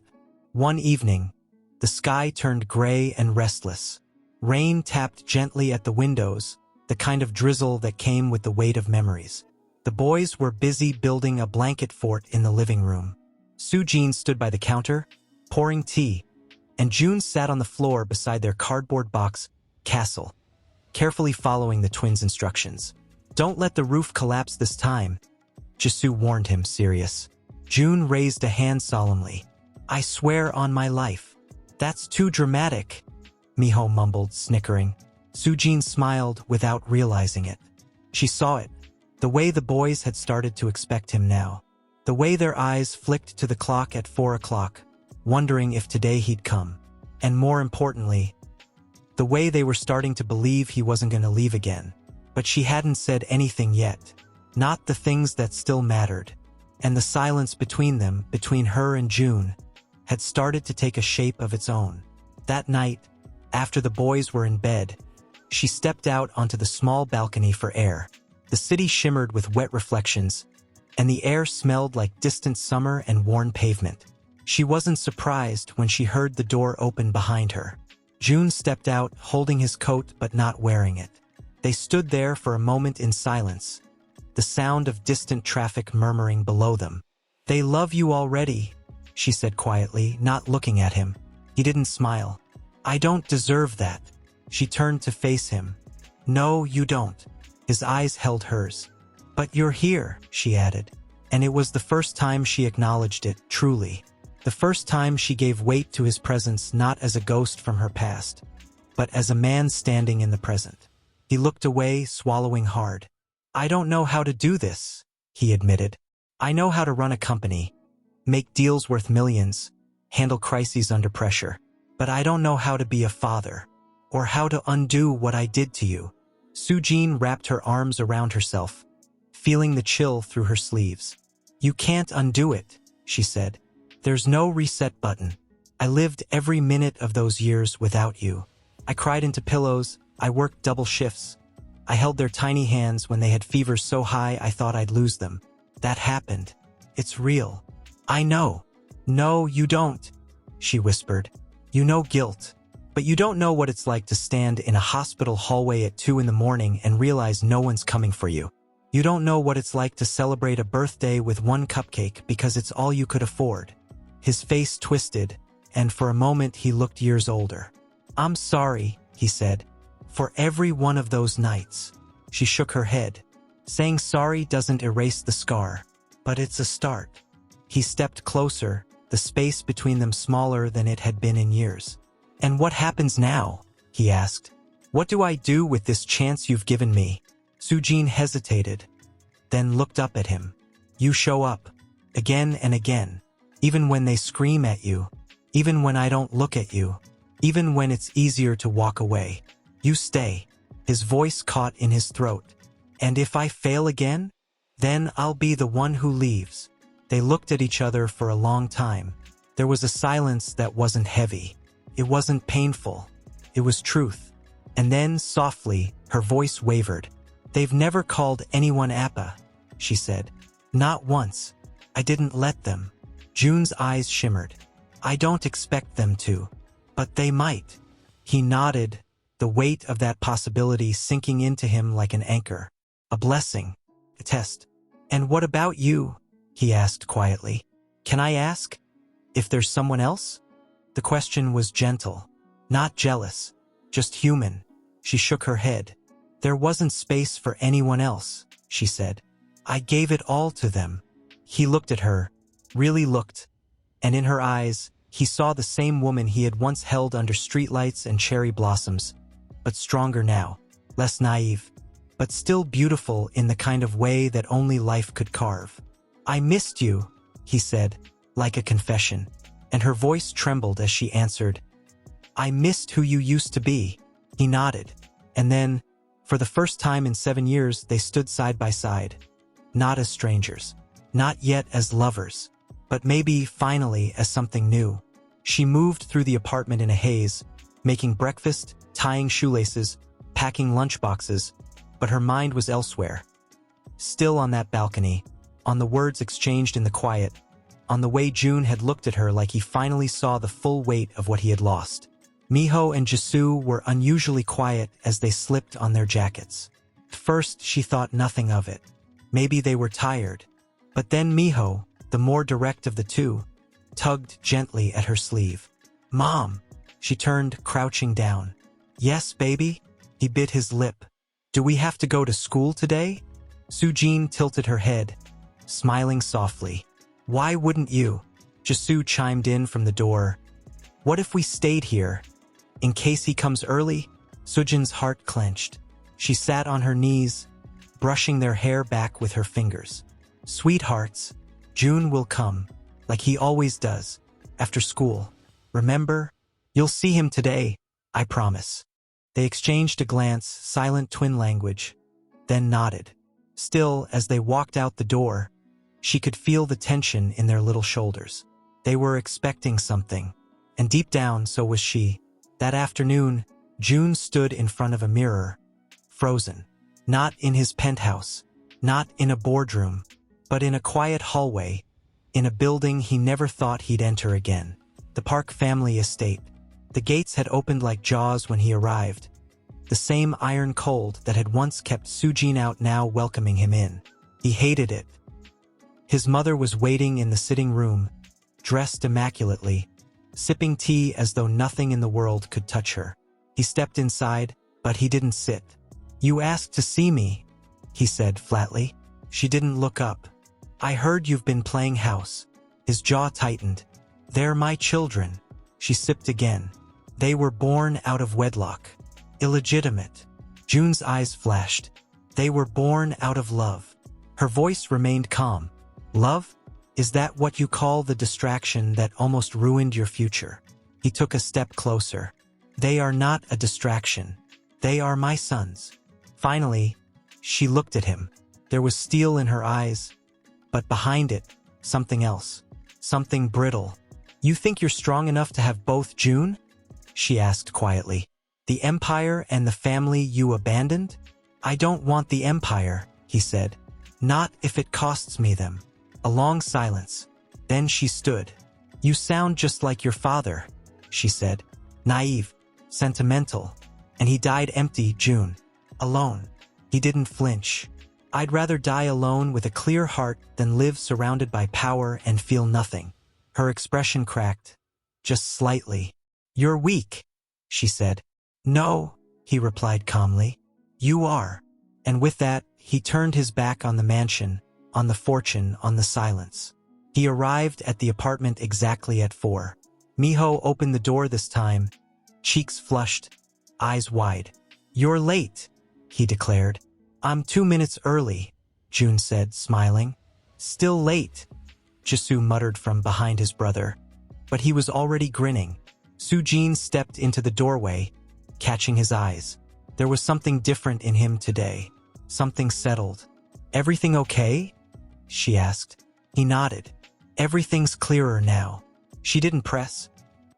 One evening, the sky turned gray and restless. Rain tapped gently at the windows, the kind of drizzle that came with the weight of memories. The boys were busy building a blanket fort in the living room. Sujin stood by the counter, pouring tea, and June sat on the floor beside their cardboard box castle, carefully following the twins' instructions. Don't let the roof collapse this time, Jisoo warned him, serious. June raised a hand solemnly. I swear on my life. That's too dramatic, Miho mumbled, snickering. Sujin smiled without realizing it. She saw it, the way the boys had started to expect him now. The way their eyes flicked to the clock at 4 o'clock, wondering if today he'd come. And more importantly, the way they were starting to believe he wasn't going to leave again. But she hadn't said anything yet. Not the things that still mattered. and the silence between them, between her and June, had started to take a shape of its own. That night, after the boys were in bed, she stepped out onto the small balcony for air. The city shimmered with wet reflections, and the air smelled like distant summer and worn pavement. She wasn't surprised when she heard the door open behind her. June stepped out, holding his coat but not wearing it. They stood there for a moment in silence, the sound of distant traffic murmuring below them. "They love you already," she said quietly, not looking at him. He didn't smile. "I don't deserve that." She turned to face him. "No, you don't." His eyes held hers. "But you're here," she added. And it was the first time she acknowledged it, truly. The first time she gave weight to his presence, not as a ghost from her past, but as a man standing in the present. He looked away, swallowing hard. "I don't know how to do this," he admitted. "I know how to run a company, make deals worth millions, handle crises under pressure. But I don't know how to be a father, or how to undo what I did to you." Sujin wrapped her arms around herself, feeling the chill through her sleeves. "You can't undo it," she said. "There's no reset button. I lived every minute of those years without you. I cried into pillows, I worked double shifts. I held their tiny hands when they had fevers so high I thought I'd lose them. That happened. It's real. I know." "No, you don't," she whispered. "You know guilt, but you don't know what it's like to stand in a hospital hallway at 2 in the morning and realize no one's coming for you. You don't know what it's like to celebrate a birthday with one cupcake because it's all you could afford." His face twisted, and for a moment he looked years older. "I'm sorry," he said, "for every one of those nights." She shook her head. "Saying sorry doesn't erase the scar, but it's a start." He stepped closer, the space between them smaller than it had been in years. "And what happens now?" he asked. "What do I do with this chance you've given me?" Sujin hesitated, then looked up at him. "You show up, again and again, even when they scream at you, even when I don't look at you, even when it's easier to walk away. You stay." His voice caught in his throat. "And if I fail again, then I'll be the one who leaves." They looked at each other for a long time. There was a silence that wasn't heavy. It wasn't painful. It was truth. And then, softly, her voice wavered. "They've never called anyone Appa," she said. "Not once. I didn't let them." June's eyes shimmered. "I don't expect them to. But they might." He nodded, the weight of that possibility sinking into him like an anchor. "A blessing. A test." "And what about you?" he asked quietly. "Can I ask? If there's someone else?" The question was gentle, not jealous, just human. She shook her head. "There wasn't space for anyone else," she said. "I gave it all to them." He looked at her, really looked, and in her eyes, he saw the same woman he had once held under streetlights and cherry blossoms, but stronger now, less naive, but still beautiful in the kind of way that only life could carve. "I missed you," he said, like a confession, and her voice trembled as she answered, "I missed who you used to be." He nodded, and then, for the first time in 7 years, they stood side by side, not as strangers, not yet as lovers, but maybe, finally, as something new. She moved through the apartment in a haze, making breakfast, tying shoelaces, packing lunchboxes, but her mind was elsewhere. Still on that balcony, on the words exchanged in the quiet, on the way June had looked at her like he finally saw the full weight of what he had lost. Miho and Jisoo were unusually quiet as they slipped on their jackets. At first, she thought nothing of it. Maybe they were tired. But then Miho, the more direct of the two, tugged gently at her sleeve. "Mom!" She turned, crouching down. "Yes, baby?" He bit his lip. "Do we have to go to school today?" Sujin tilted her head, smiling softly. "Why wouldn't you?" Jisoo chimed in from the door. "What if we stayed here? In case he comes early?" Sujin's heart clenched. She sat on her knees, brushing their hair back with her fingers. "Sweethearts, June will come, like he always does, after school. Remember? You'll see him today, I promise." They exchanged a glance, silent twin language, then nodded. Still, as they walked out the door, She could feel the tension in their little shoulders. They were expecting something, and deep down so was she. That afternoon, June stood in front of a mirror, frozen. Not in his penthouse, not in a boardroom, but in a quiet hallway, in a building he never thought he'd enter again. The Park family estate. The gates had opened like jaws when he arrived. The same iron cold that had once kept Sujin out now welcoming him in. He hated it. His mother was waiting in the sitting room, dressed immaculately, sipping tea as though nothing in the world could touch her. He stepped inside, but he didn't sit. "You asked to see me," he said flatly. She didn't look up. "I heard you've been playing house." His jaw tightened. "They're my children." She sipped again. "They were born out of wedlock. Illegitimate." June's eyes flashed. "They were born out of love." Her voice remained calm. "Love? Is that what you call the distraction that almost ruined your future?" He took a step closer. "They are not a distraction. They are my sons." Finally, she looked at him. There was steel in her eyes, but behind it, something else. Something brittle. "You think you're strong enough to have both, June?" she asked quietly. "The empire and the family you abandoned?" "I don't want the empire," he said. "Not if it costs me them." A long silence. Then she stood. "You sound just like your father," she said. "Naive, sentimental. And he died empty, June. Alone." He didn't flinch. "I'd rather die alone with a clear heart than live surrounded by power and feel nothing." Her expression cracked. Just slightly. "You're weak," she said. "No," he replied calmly. "You are." And with that, he turned his back on the mansion, on the fortune, on the silence. He arrived at the apartment exactly at 4. Miho opened the door this time, cheeks flushed, eyes wide. "You're late," he declared. "I'm 2 minutes early," June said, smiling. "Still late," Jisoo muttered from behind his brother. But he was already grinning. Sujin stepped into the doorway, catching his eyes. There was something different in him today. Something settled. "Everything okay?" she asked. He nodded. "Everything's clearer now." She didn't press,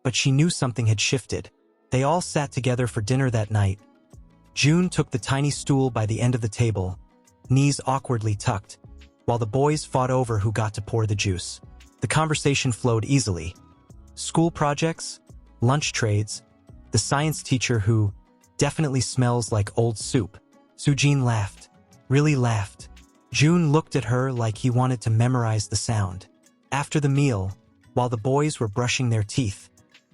but she knew something had shifted. They all sat together for dinner that night. June took the tiny stool by the end of the table, knees awkwardly tucked, while the boys fought over who got to pour the juice. The conversation flowed easily. School projects, lunch trades, the science teacher who definitely smells like old soup. Sujin laughed. Really laughed. June looked at her like he wanted to memorize the sound. After the meal, while the boys were brushing their teeth,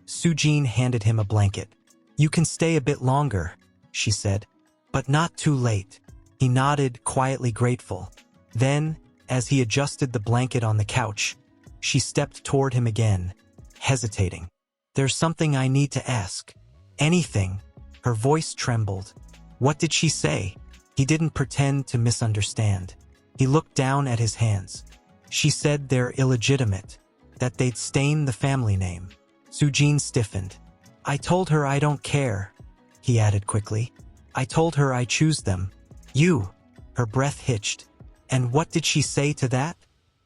Sujin handed him a blanket. "You can stay a bit longer," she said, "but not too late." He nodded, quietly grateful. Then, as he adjusted the blanket on the couch, she stepped toward him again, hesitating. "There's something I need to ask." "Anything." Her voice trembled. What did she say? He didn't pretend to misunderstand. He looked down at his hands. "She said they're illegitimate, that they'd stain the family name." Sujin stiffened. "I told her I don't care," he added quickly. "I told her I choose them." "You." Her breath hitched. "And what did she say to that?"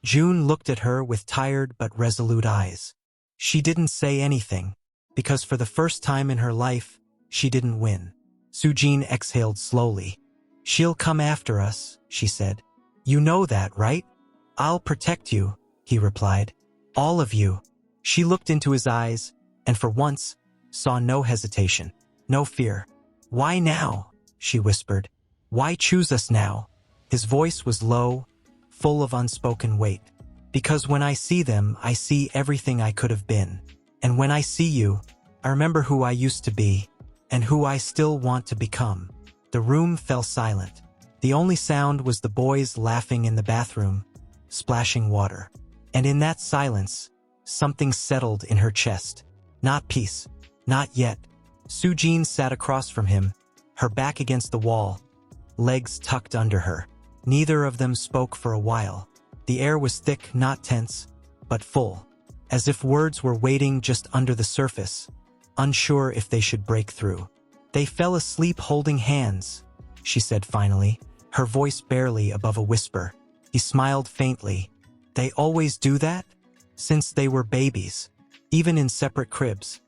June looked at her with tired but resolute eyes. She didn't say anything, because for the first time in her life, she didn't win. Sujin exhaled slowly. "She'll come after us," she said. "You know that, right?" "I'll protect you," he replied. "All of you." She looked into his eyes, and for once, saw no hesitation, no fear. "Why now?" she whispered. "Why choose us now?" His voice was low, full of unspoken weight. "Because when I see them, I see everything I could have been. And when I see you, I remember who I used to be, and who I still want to become." The room fell silent. The only sound was the boys laughing in the bathroom, splashing water. And in that silence, something settled in her chest. Not peace. Not yet. Sujin sat across from him, her back against the wall, legs tucked under her. Neither of them spoke for a while. The air was thick, not tense, but full, as if words were waiting just under the surface, unsure if they should break through. "They fell asleep holding hands," she said finally, her voice barely above a whisper. He smiled faintly. They always do that? Since they were babies. Even in separate cribs.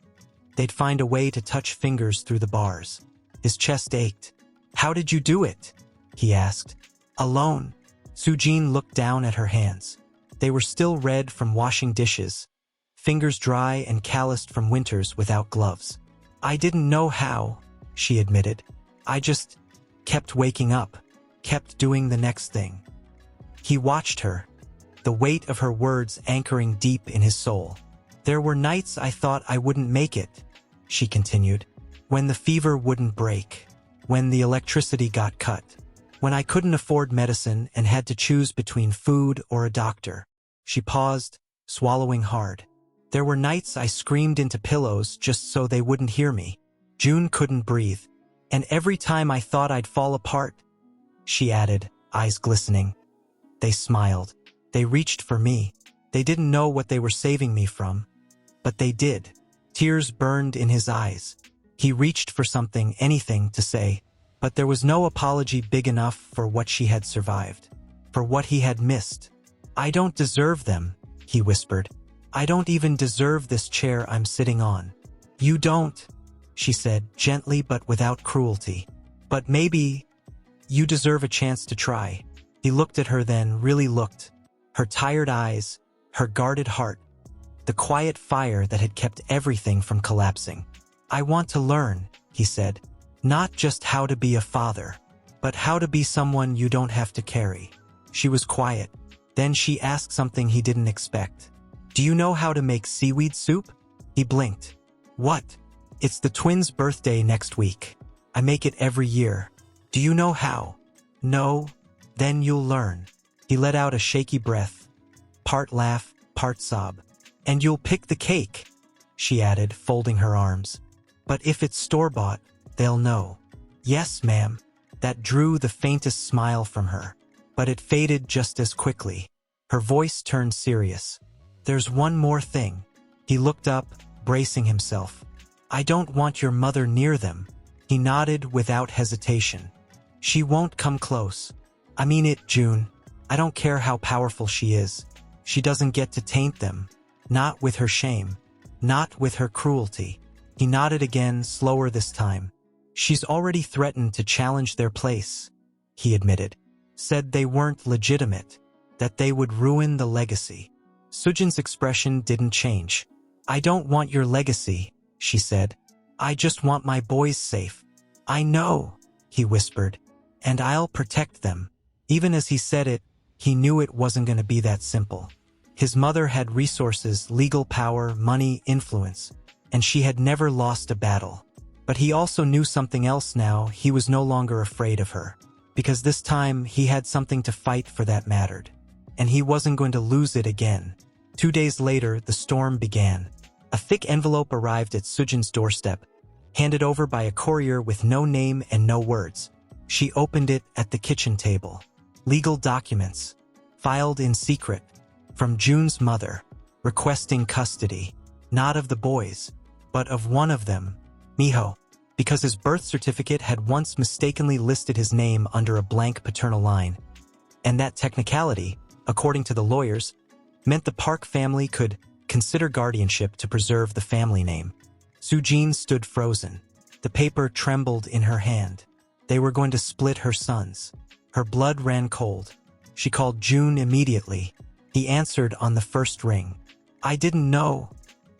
They'd find a way to touch fingers through the bars. His chest ached. How did you do it? He asked. Alone. Sujin looked down at her hands. They were still red from washing dishes, fingers dry and calloused from winters without gloves. I didn't know how, she admitted. I just kept waking up, kept doing the next thing. He watched her, the weight of her words anchoring deep in his soul. There were nights I thought I wouldn't make it, she continued, when the fever wouldn't break, when the electricity got cut, when I couldn't afford medicine and had to choose between food or a doctor. She paused, swallowing hard. There were nights I screamed into pillows just so they wouldn't hear me. June couldn't breathe. And every time I thought I'd fall apart, she added, eyes glistening. They smiled. They reached for me. They didn't know what they were saving me from. But they did. Tears burned in his eyes. He reached for something, anything, to say, but there was no apology big enough for what she had survived, for what he had missed. I don't deserve them, he whispered. I don't even deserve this chair I'm sitting on. You don't, she said, gently but without cruelty. But maybe you deserve a chance to try. He looked at her then, really looked. Her tired eyes, her guarded heart, the quiet fire that had kept everything from collapsing. I want to learn, he said, not just how to be a father, but how to be someone you don't have to carry. She was quiet. Then she asked something he didn't expect. Do you know how to make seaweed soup? He blinked. What? It's the twins' birthday next week. I make it every year. Do you know how? No? Then you'll learn. He let out a shaky breath, part laugh, part sob. And you'll pick the cake, she added, folding her arms. But if it's store-bought, they'll know. Yes, ma'am. That drew the faintest smile from her. But it faded just as quickly. Her voice turned serious. There's one more thing. He looked up, bracing himself. I don't want your mother near them. He nodded without hesitation. She won't come close. I mean it, June. I don't care how powerful she is. She doesn't get to taint them. Not with her shame. Not with her cruelty. He nodded again, slower this time. She's already threatened to challenge their place, he admitted. Said they weren't legitimate, that they would ruin the legacy. Sujin's expression didn't change. I don't want your legacy, she said. I just want my boys safe. I know, he whispered, and I'll protect them. Even as he said it, he knew it wasn't going to be that simple. His mother had resources, legal power, money, influence, and she had never lost a battle. But he also knew something else now. He was no longer afraid of her. Because this time, he had something to fight for that mattered. And he wasn't going to lose it again. 2 days later, the storm began. A thick envelope arrived at Sujin's doorstep, handed over by a courier with no name and no words. She opened it at the kitchen table. Legal documents, filed in secret, from June's mother, requesting custody, not of the boys, but of one of them, Miho, because his birth certificate had once mistakenly listed his name under a blank paternal line. And that technicality, according to the lawyers, meant the Park family could consider guardianship to preserve the family name. Sujin stood frozen. The paper trembled in her hand. They were going to split her sons. Her blood ran cold. She called June immediately. He answered on the first ring. I didn't know,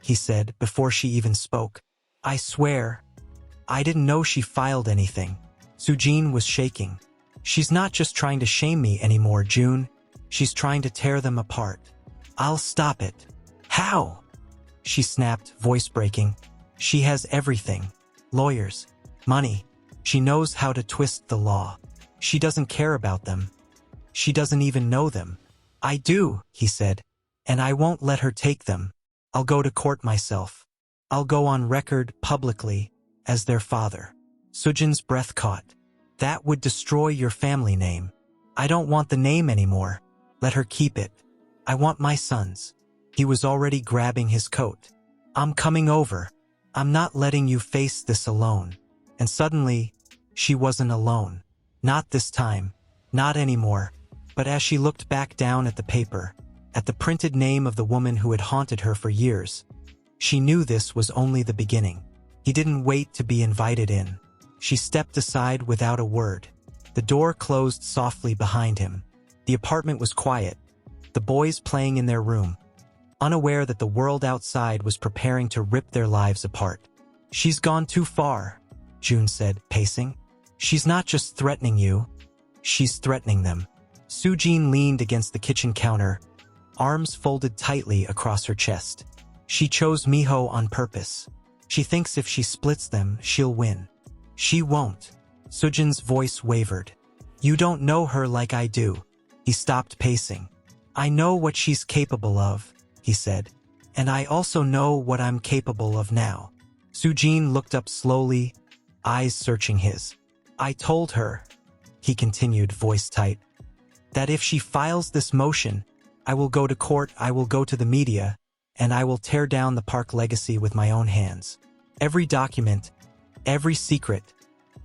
he said before she even spoke. I swear, I didn't know she filed anything. Sujin was shaking. She's not just trying to shame me anymore, June. She's trying to tear them apart. I'll stop it. How? She snapped, voice breaking. She has everything. Lawyers. Money. She knows how to twist the law. She doesn't care about them. She doesn't even know them. I do, he said. And I won't let her take them. I'll go to court myself. I'll go on record publicly as their father. Sujin's breath caught. That would destroy your family name. I don't want the name anymore. Let her keep it. I want my sons. He was already grabbing his coat. I'm coming over. I'm not letting you face this alone. And suddenly, she wasn't alone. Not this time. Not anymore. But as she looked back down at the paper, at the printed name of the woman who had haunted her for years. She knew this was only the beginning. He didn't wait to be invited in. She stepped aside without a word. The door closed softly behind him. The apartment was quiet, the boys playing in their room, unaware that the world outside was preparing to rip their lives apart. "She's gone too far," June said, pacing. "She's not just threatening you, she's threatening them." Sujin leaned against the kitchen counter, arms folded tightly across her chest. "She chose Miho on purpose. She thinks if she splits them, she'll win. She won't." Sujin's voice wavered. "You don't know her like I do." He stopped pacing. "I know what she's capable of," he said. "And I also know what I'm capable of now." Sujin looked up slowly, eyes searching his. "I told her," he continued, voice tight, "that if she files this motion, I will go to court, I will go to the media, and I will tear down the Park legacy with my own hands. Every document, every secret,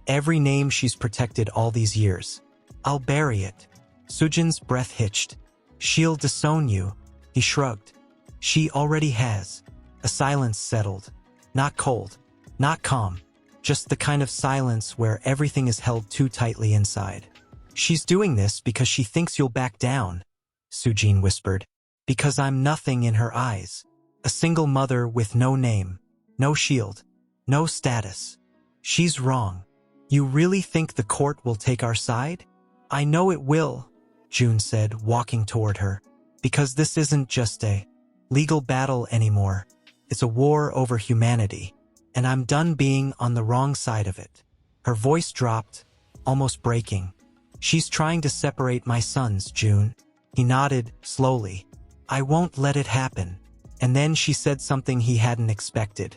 every name she's protected all these years. I'll bury it." Sujin's breath hitched. "She'll disown you," he shrugged. "She already has." A silence settled. Not cold, not calm, just the kind of silence where everything is held too tightly inside. "She's doing this because she thinks you'll back down," Sujin whispered. "Because I'm nothing in her eyes. A single mother with no name, no shield, no status. She's wrong. You really think the court will take our side?" "I know it will," June said, walking toward her. "Because this isn't just a legal battle anymore. It's a war over humanity. And I'm done being on the wrong side of it." Her voice dropped, almost breaking. "She's trying to separate my sons, June." He nodded, slowly. "I won't let it happen." And then she said something he hadn't expected.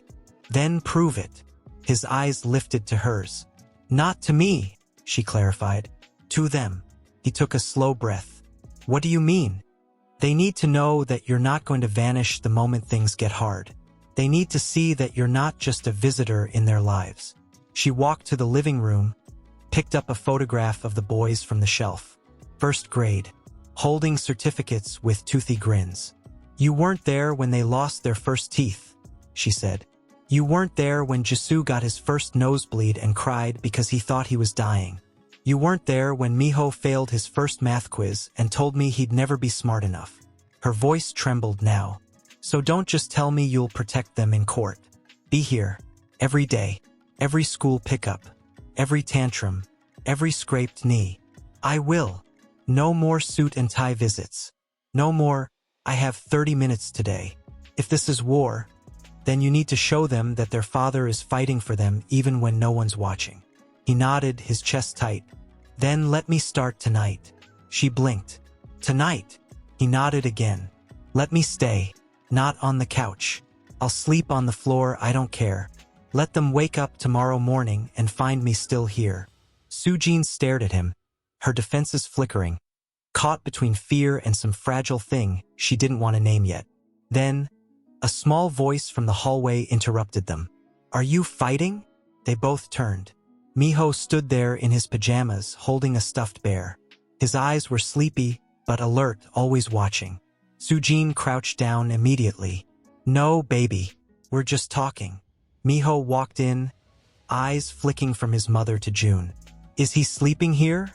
"Then prove it." His eyes lifted to hers. "Not to me," she clarified. "To them." He took a slow breath. "What do you mean?" "They need to know that you're not going to vanish the moment things get hard. They need to see that you're not just a visitor in their lives." She walked to the living room, picked up a photograph of the boys from the shelf. First grade, holding certificates with toothy grins. "You weren't there when they lost their first teeth," she said. "You weren't there when Jisoo got his first nosebleed and cried because he thought he was dying. You weren't there when Miho failed his first math quiz and told me he'd never be smart enough." Her voice trembled now. "So don't just tell me you'll protect them in court. Be here, every day, every school pickup, every tantrum, every scraped knee. I will. No more suit and tie visits. No more, 'I have 30 minutes today.' If this is war, then you need to show them that their father is fighting for them even when no one's watching." He nodded, his chest tight. "Then let me start tonight." She blinked. "Tonight?" He nodded again. "Let me stay. Not on the couch. I'll sleep on the floor, I don't care. Let them wake up tomorrow morning and find me still here." Sujin stared at him, her defenses flickering, caught between fear and some fragile thing she didn't want to name yet. Then, a small voice from the hallway interrupted them. "Are you fighting?" They both turned. Miho stood there in his pajamas, holding a stuffed bear. His eyes were sleepy, but alert, always watching. Sujin crouched down immediately. "No, baby. We're just talking." Miho walked in, eyes flicking from his mother to June. "Is he sleeping here?"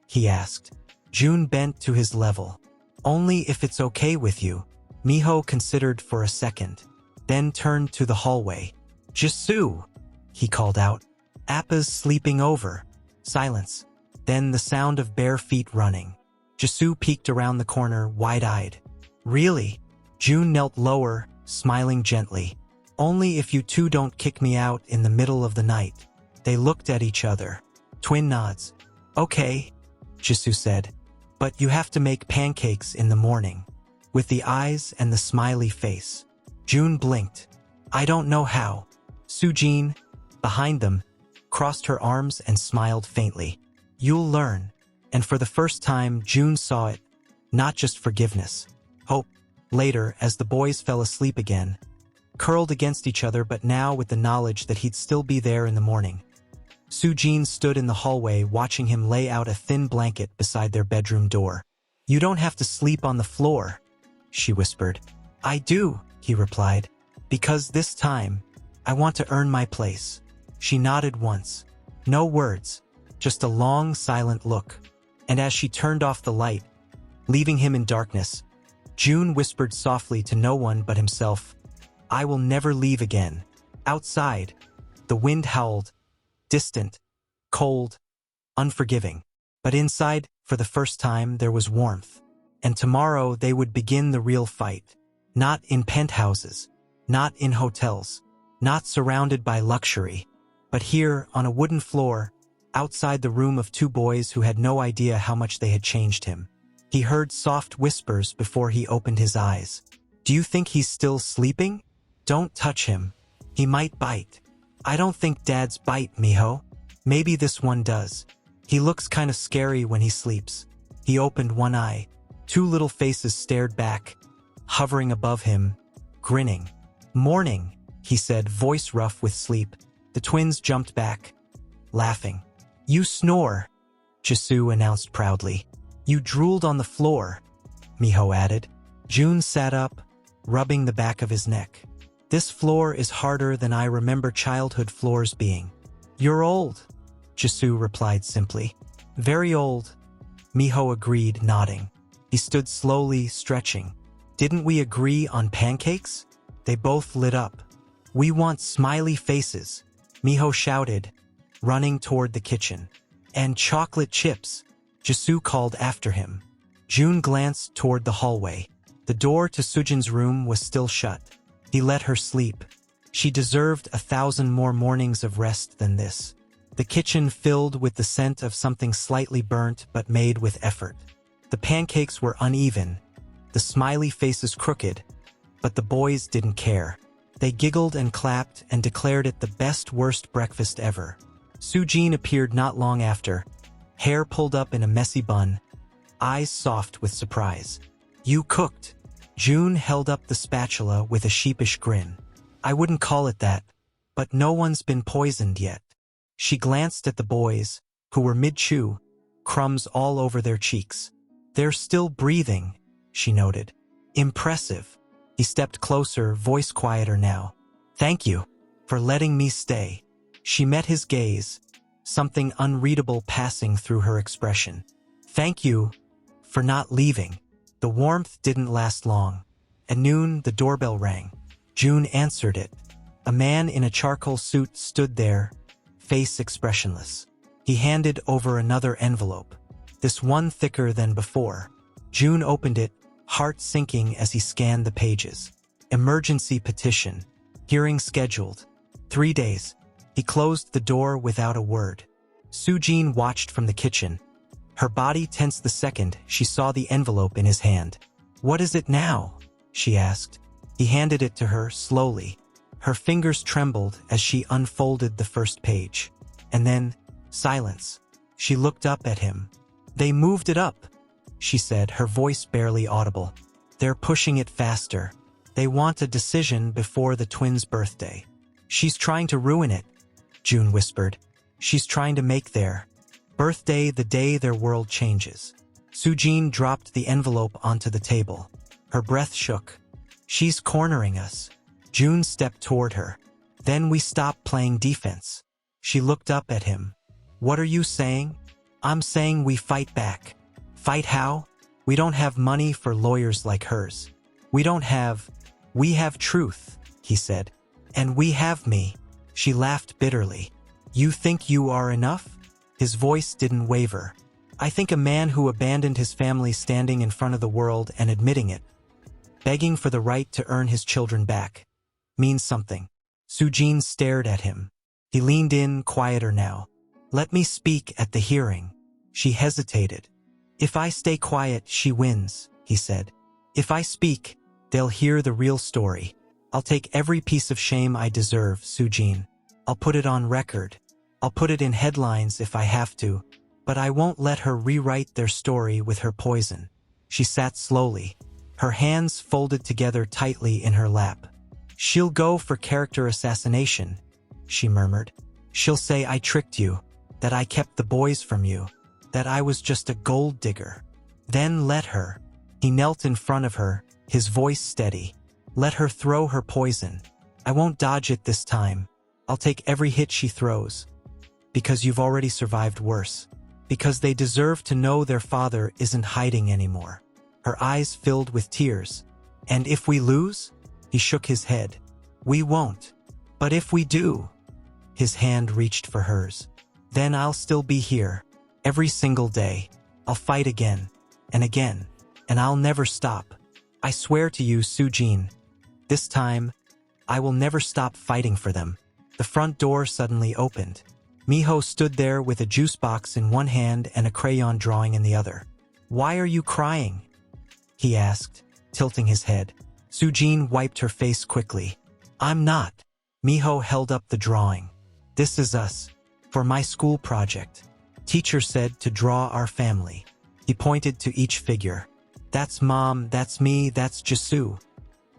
he asked. June bent to his level. "Only if it's okay with you." Miho considered for a second, then turned to the hallway. "Jisoo!" he called out. "Appa's sleeping over." Silence. Then the sound of bare feet running. Jisoo peeked around the corner, wide-eyed. "Really?" June knelt lower, smiling gently. "Only if you two don't kick me out in the middle of the night." They looked at each other. Twin nods. "Okay," Jisoo said. "But you have to make pancakes in the morning." With the eyes and the smiley face. June blinked. "I don't know how." Sujin, behind them, crossed her arms and smiled faintly. "You'll learn." And for the first time, June saw it. Not just forgiveness. Hope. Later, as the boys fell asleep again, curled against each other but now with the knowledge that he'd still be there in the morning. Sujin stood in the hallway watching him lay out a thin blanket beside their bedroom door. "You don't have to sleep on the floor," she whispered. I do, he replied. Because this time, I want to earn my place. She nodded once. No words, just a long, silent look. And as she turned off the light, leaving him in darkness, June whispered softly to no one but himself, I will never leave again. Outside, the wind howled, distant, cold, unforgiving. But inside, for the first time, there was warmth. And tomorrow they would begin the real fight. Not in penthouses, not in hotels, not surrounded by luxury, but here on a wooden floor, outside the room of two boys who had no idea how much they had changed him. He heard soft whispers before he opened his eyes. Do you think he's still sleeping? Don't touch him. He might bite. I don't think dads bite, mijo. Maybe this one does. He looks kind of scary when he sleeps. He opened one eye. Two little faces stared back, hovering above him, grinning. Morning, he said, voice rough with sleep. The twins jumped back, laughing. You snore, Jisoo announced proudly. You drooled on the floor, Miho added. June sat up, rubbing the back of his neck. This floor is harder than I remember childhood floors being. You're old, Jisoo replied simply. Very old, Miho agreed, nodding. He stood slowly, stretching. Didn't we agree on pancakes? They both lit up. We want smiley faces, Miho shouted, running toward the kitchen. And chocolate chips, Jisoo called after him. June glanced toward the hallway. The door to Sujin's room was still shut. He let her sleep. She deserved 1,000 more mornings of rest than this. The kitchen filled with the scent of something slightly burnt but made with effort. The pancakes were uneven, the smiley faces crooked, but the boys didn't care. They giggled and clapped and declared it the best worst breakfast ever. Sujin appeared not long after, hair pulled up in a messy bun, eyes soft with surprise. You cooked. June held up the spatula with a sheepish grin. I wouldn't call it that, but no one's been poisoned yet. She glanced at the boys, who were mid-chew, crumbs all over their cheeks. They're still breathing, she noted. Impressive. He stepped closer, voice quieter now. Thank you for letting me stay. She met his gaze, something unreadable passing through her expression. Thank you for not leaving. The warmth didn't last long. At noon, the doorbell rang. June answered it. A man in a charcoal suit stood there, face expressionless. He handed over another envelope, this one thicker than before. June opened it, heart sinking as he scanned the pages. Emergency petition. Hearing scheduled. 3 days. He closed the door without a word. Sujin watched from the kitchen. Her body tensed the second she saw the envelope in his hand. What is it now? She asked. He handed it to her slowly. Her fingers trembled as she unfolded the first page. And then, silence. She looked up at him. They moved it up, she said, her voice barely audible. They're pushing it faster. They want a decision before the twins' birthday. She's trying to ruin it, June whispered. She's trying to make their birthday the day their world changes. Sujin dropped the envelope onto the table. Her breath shook. She's cornering us. June stepped toward her. Then we stopped playing defense. She looked up at him. What are you saying? I'm saying we fight back. Fight how? We don't have money for lawyers like hers. We have truth, he said. And we have me. She laughed bitterly. You think you are enough? His voice didn't waver. I think a man who abandoned his family standing in front of the world and admitting it, begging for the right to earn his children back, means something. Sujin stared at him. He leaned in, quieter now. Let me speak at the hearing. She hesitated. If I stay quiet, she wins, he said. If I speak, they'll hear the real story. I'll take every piece of shame I deserve, Sujin. I'll put it on record. I'll put it in headlines if I have to, but I won't let her rewrite their story with her poison. She sat slowly, her hands folded together tightly in her lap. She'll go for character assassination, she murmured. She'll say I tricked you, that I kept the boys from you, that I was just a gold digger. Then let her. He knelt in front of her, his voice steady. Let her throw her poison. I won't dodge it this time. I'll take every hit she throws. Because you've already survived worse. Because they deserve to know their father isn't hiding anymore. Her eyes filled with tears. And if we lose? He shook his head. We won't. But if we do? His hand reached for hers. Then I'll still be here. Every single day. I'll fight again. And again. And I'll never stop. I swear to you, Sujin. This time, I will never stop fighting for them. The front door suddenly opened. Miho stood there with a juice box in one hand and a crayon drawing in the other. Why are you crying? He asked, tilting his head. Sujin wiped her face quickly. I'm not. Miho held up the drawing. This is us. For my school project. Teacher said to draw our family. He pointed to each figure. That's Mom, that's me, that's Jisoo.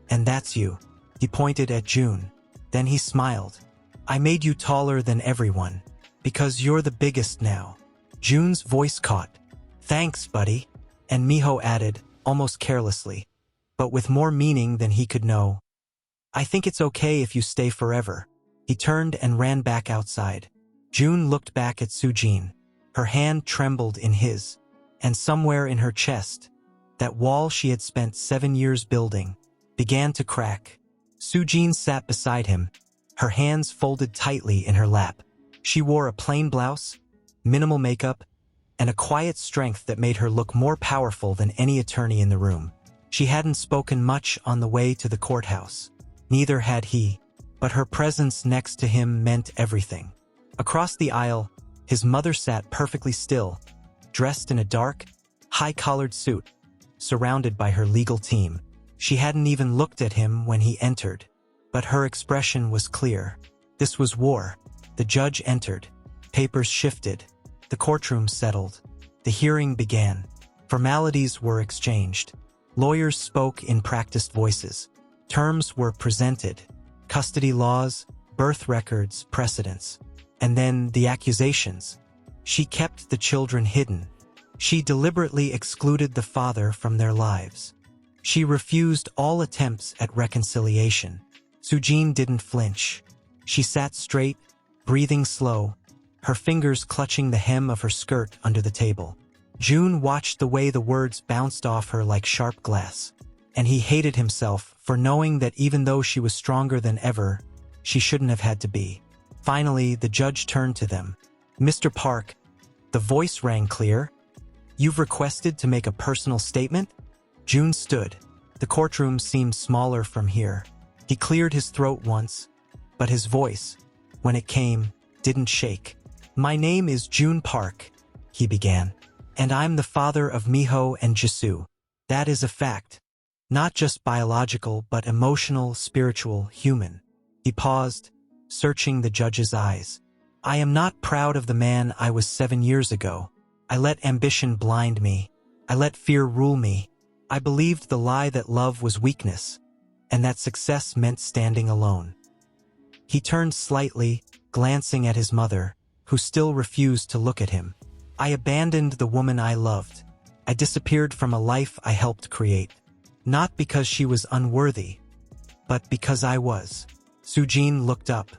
And that's you. He pointed at June. Then he smiled. I made you taller than everyone. Because you're the biggest now. June's voice caught. Thanks, buddy. And Miho added, almost carelessly, but with more meaning than he could know. I think it's okay if you stay forever. He turned and ran back outside. June looked back at Sujin. Her hand trembled in his. And somewhere in her chest, that wall she had spent 7 years building, began to crack. Sujin sat beside him, her hands folded tightly in her lap. She wore a plain blouse, minimal makeup, and a quiet strength that made her look more powerful than any attorney in the room. She hadn't spoken much on the way to the courthouse. Neither had he, but her presence next to him meant everything. Across the aisle, his mother sat perfectly still, dressed in a dark, high-collared suit, surrounded by her legal team. She hadn't even looked at him when he entered, but her expression was clear. This was war. The judge entered. Papers shifted. The courtroom settled. The hearing began. Formalities were exchanged. Lawyers spoke in practiced voices. Terms were presented. Custody laws, birth records, precedents. And then the accusations. She kept the children hidden. She deliberately excluded the father from their lives. She refused all attempts at reconciliation. Sujin didn't flinch. She sat straight, breathing slow, her fingers clutching the hem of her skirt under the table. June watched the way the words bounced off her like sharp glass, and he hated himself for knowing that even though she was stronger than ever, she shouldn't have had to be. Finally, the judge turned to them. Mr. Park, the voice rang clear. You've requested to make a personal statement? June stood. The courtroom seemed smaller from here. He cleared his throat once, but his voice, when it came, didn't shake. My name is June Park, he began, and I'm the father of Miho and Jisoo. That is a fact. Not just biological, but emotional, spiritual, human. He paused, searching the judge's eyes. I am not proud of the man I was 7 years ago. I let ambition blind me. I let fear rule me. I believed the lie that love was weakness, and that success meant standing alone. He turned slightly, glancing at his mother, who still refused to look at him. I abandoned the woman I loved. I disappeared from a life I helped create. Not because she was unworthy, but because I was. Sujin looked up.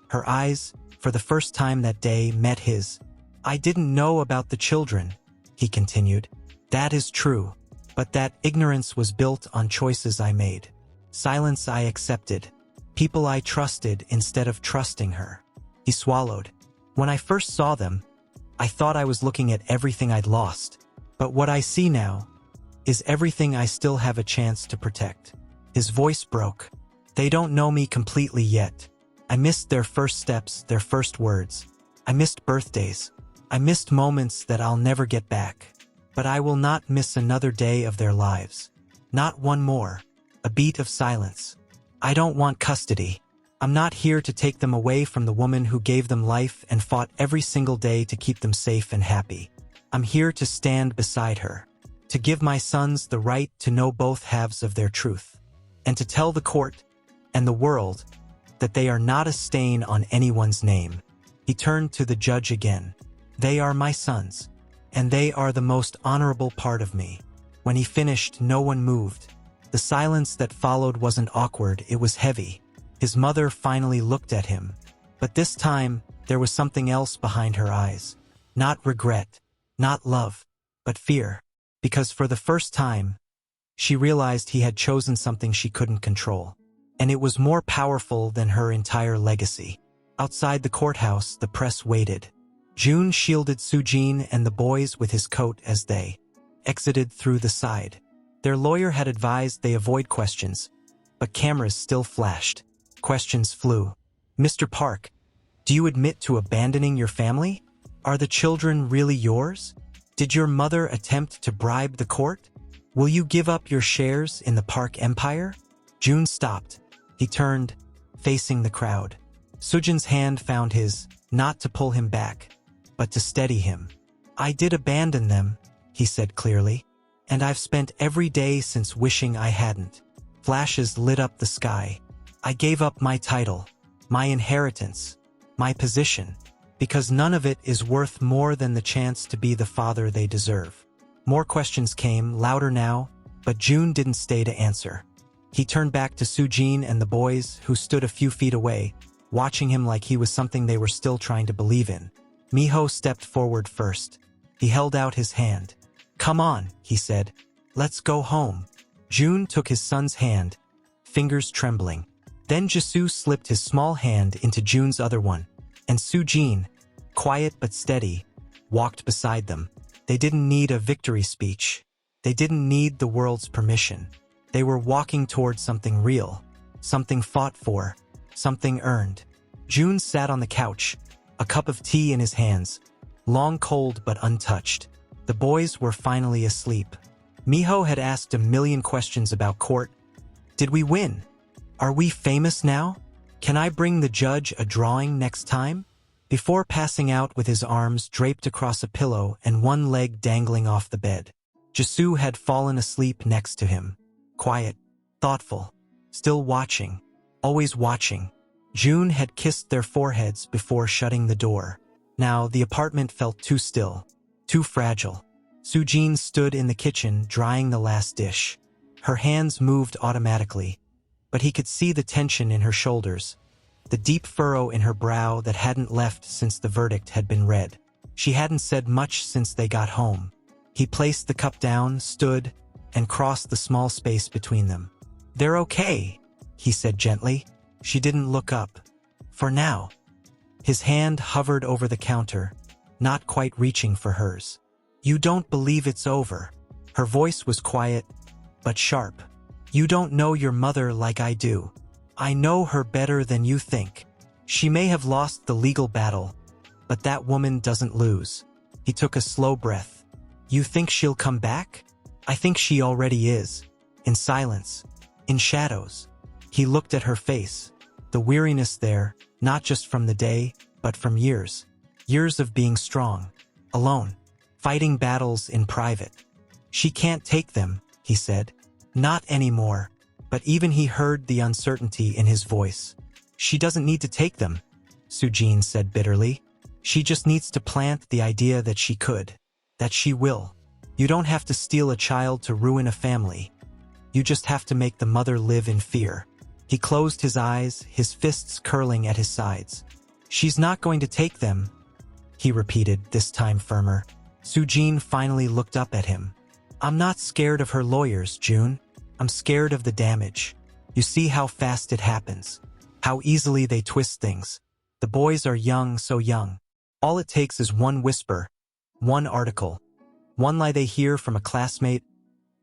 Her eyes, for the first time that day, met his. I didn't know about the children, he continued. That is true, but that ignorance was built on choices I made. Silence I accepted. People I trusted instead of trusting her. He swallowed. When I first saw them, I thought I was looking at everything I'd lost. But what I see now is everything I still have a chance to protect. His voice broke. They don't know me completely yet. I missed their first steps, their first words. I missed birthdays. I missed moments that I'll never get back. But I will not miss another day of their lives. Not one more. A beat of silence. I don't want custody. I'm not here to take them away from the woman who gave them life and fought every single day to keep them safe and happy. I'm here to stand beside her. To give my sons the right to know both halves of their truth. And to tell the court and the world that they are not a stain on anyone's name. He turned to the judge again. They are my sons, and they are the most honorable part of me. When he finished, no one moved. The silence that followed wasn't awkward, it was heavy. His mother finally looked at him. But this time, there was something else behind her eyes. Not regret, not love, but fear. Because for the first time, she realized he had chosen something she couldn't control. And it was more powerful than her entire legacy. Outside the courthouse, the press waited. June shielded Sujin and the boys with his coat as they exited through the side. Their lawyer had advised they avoid questions, but cameras still flashed. Questions flew. Mr. Park, do you admit to abandoning your family? Are the children really yours? Did your mother attempt to bribe the court? Will you give up your shares in the Park empire? June stopped. He turned, facing the crowd. Sujin's hand found his, not to pull him back, but to steady him. I did abandon them, he said clearly, and I've spent every day since wishing I hadn't. Flashes lit up the sky. I gave up my title, my inheritance, my position, because none of it is worth more than the chance to be the father they deserve. More questions came, louder now, but June didn't stay to answer. He turned back to Sujin and the boys, who stood a few feet away, watching him like he was something they were still trying to believe in. Miho stepped forward first. He held out his hand. Come on, he said. Let's go home. June took his son's hand, fingers trembling. Then Jisoo slipped his small hand into June's other one, and Sujin, quiet but steady, walked beside them. They didn't need a victory speech. They didn't need the world's permission. They were walking toward something real, something fought for, something earned. June sat on the couch, a cup of tea in his hands, long cold but untouched. The boys were finally asleep. Miho had asked a million questions about court. Did we win? Are we famous now? Can I bring the judge a drawing next time? Before passing out with his arms draped across a pillow and one leg dangling off the bed, Jisoo had fallen asleep next to him. Quiet, thoughtful, still watching, always watching. June had kissed their foreheads before shutting the door. Now the apartment felt too still, too fragile. Sujin stood in the kitchen drying the last dish. Her hands moved automatically, but he could see the tension in her shoulders, the deep furrow in her brow that hadn't left since the verdict had been read. She hadn't said much since they got home. He placed the cup down, stood, and crossed the small space between them. They're okay, he said gently. She didn't look up. For now. His hand hovered over the counter, not quite reaching for hers. You don't believe it's over. Her voice was quiet, but sharp. You don't know your mother like I do. I know her better than you think. She may have lost the legal battle, but that woman doesn't lose. He took a slow breath. You think she'll come back? I think she already is. In silence. In shadows. He looked at her face. The weariness there, not just from the day, but from years. Years of being strong. Alone. Fighting battles in private. She can't take them, he said. Not anymore. But even he heard the uncertainty in his voice. She doesn't need to take them, Sujin said bitterly. She just needs to plant the idea that she could. That she will. You don't have to steal a child to ruin a family. You just have to make the mother live in fear. He closed his eyes, his fists curling at his sides. She's not going to take them, he repeated, this time firmer. Sujin finally looked up at him. I'm not scared of her lawyers, June. I'm scared of the damage. You see how fast it happens. How easily they twist things. The boys are young, so young. All it takes is one whisper, one article, one lie they hear from a classmate,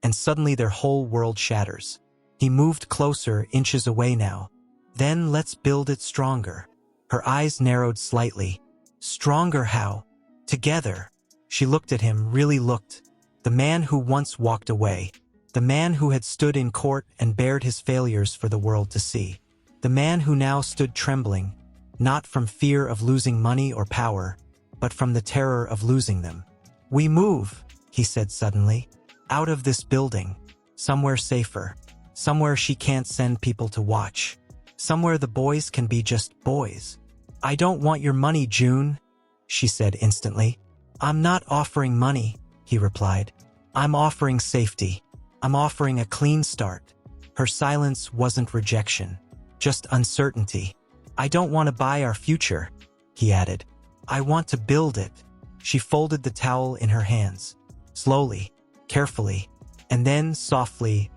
and suddenly their whole world shatters. He moved closer, inches away now. Then let's build it stronger. Her eyes narrowed slightly. Stronger how? Together. She looked at him, really looked. The man who once walked away. The man who had stood in court and bared his failures for the world to see. The man who now stood trembling, not from fear of losing money or power, but from the terror of losing them. We move, he said suddenly. Out of this building. Somewhere safer. Somewhere she can't send people to watch. Somewhere the boys can be just boys. I don't want your money, June, she said instantly. I'm not offering money, he replied. I'm offering safety. I'm offering a clean start. Her silence wasn't rejection, just uncertainty. "I don't want to buy our future," he added. "I want to build it." She folded the towel in her hands, slowly, carefully, and then softly.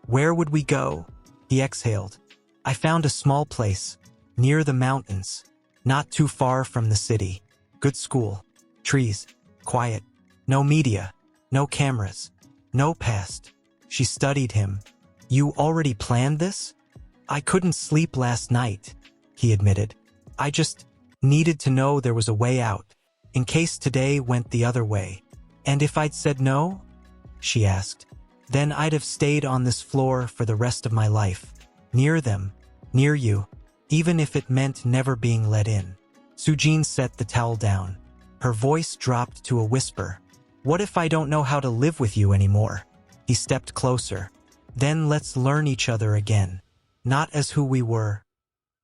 "Where would we go?" he exhaled. "I found a small place, near the mountains, not too far from the city. Good school, trees, quiet, no media, no cameras, no past." She studied him. "You already planned this?" "I couldn't sleep last night," he admitted. "I just needed to know there was a way out, in case today went the other way." "And if I'd said no?" she asked. "Then I'd have stayed on this floor for the rest of my life, near them, near you, even if it meant never being let in." Sujin set the towel down. Her voice dropped to a whisper. "What if I don't know how to live with you anymore?" He stepped closer. "Then let's learn each other again, not as who we were,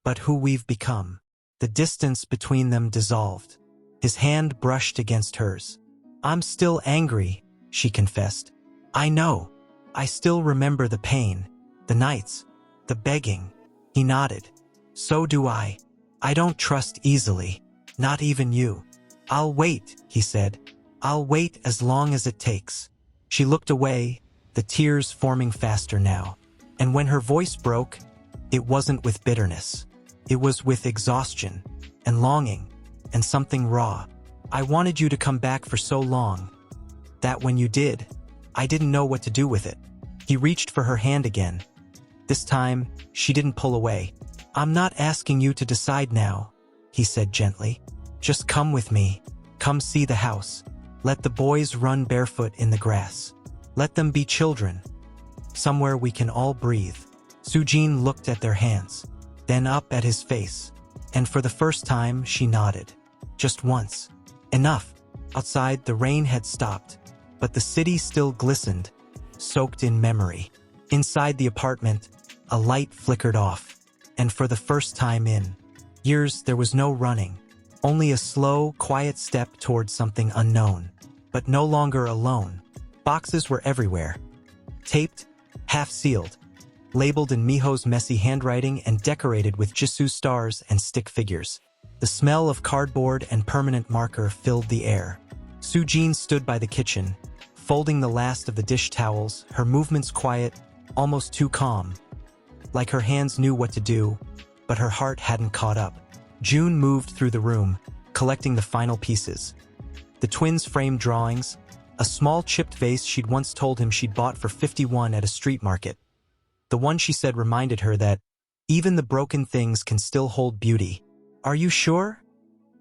but who we've become." The distance between them dissolved. His hand brushed against hers. "I'm still angry," she confessed. "I know. I still remember the pain, the nights, the begging." He nodded. "So do I. I don't trust easily, not even you." "I'll wait," he said. "I'll wait as long as it takes." She looked away, the tears forming faster now. And when her voice broke, it wasn't with bitterness. It was with exhaustion, and longing, and something raw. "I wanted you to come back for so long, that when you did, I didn't know what to do with it." He reached for her hand again. This time, she didn't pull away. "I'm not asking you to decide now," he said gently. "Just come with me. Come see the house. Let the boys run barefoot in the grass. Let them be children. Somewhere we can all breathe." Sujin looked at their hands, then up at his face, and for the first time she nodded. Just once. Enough. Outside, the rain had stopped, but the city still glistened, soaked in memory. Inside the apartment, a light flickered off, and for the first time in years there was no running, only a slow, quiet step towards something unknown, but no longer alone. Boxes were everywhere, taped, half-sealed, labeled in Miho's messy handwriting and decorated with Jisoo stars and stick figures. The smell of cardboard and permanent marker filled the air. Sujin stood by the kitchen, folding the last of the dish towels, her movements quiet, almost too calm. Like her hands knew what to do, but her heart hadn't caught up. June moved through the room, collecting the final pieces. The twins' framed drawings, a small chipped vase she'd once told him she'd bought for 51 at a street market. The one she said reminded her that even the broken things can still hold beauty. "Are you sure?"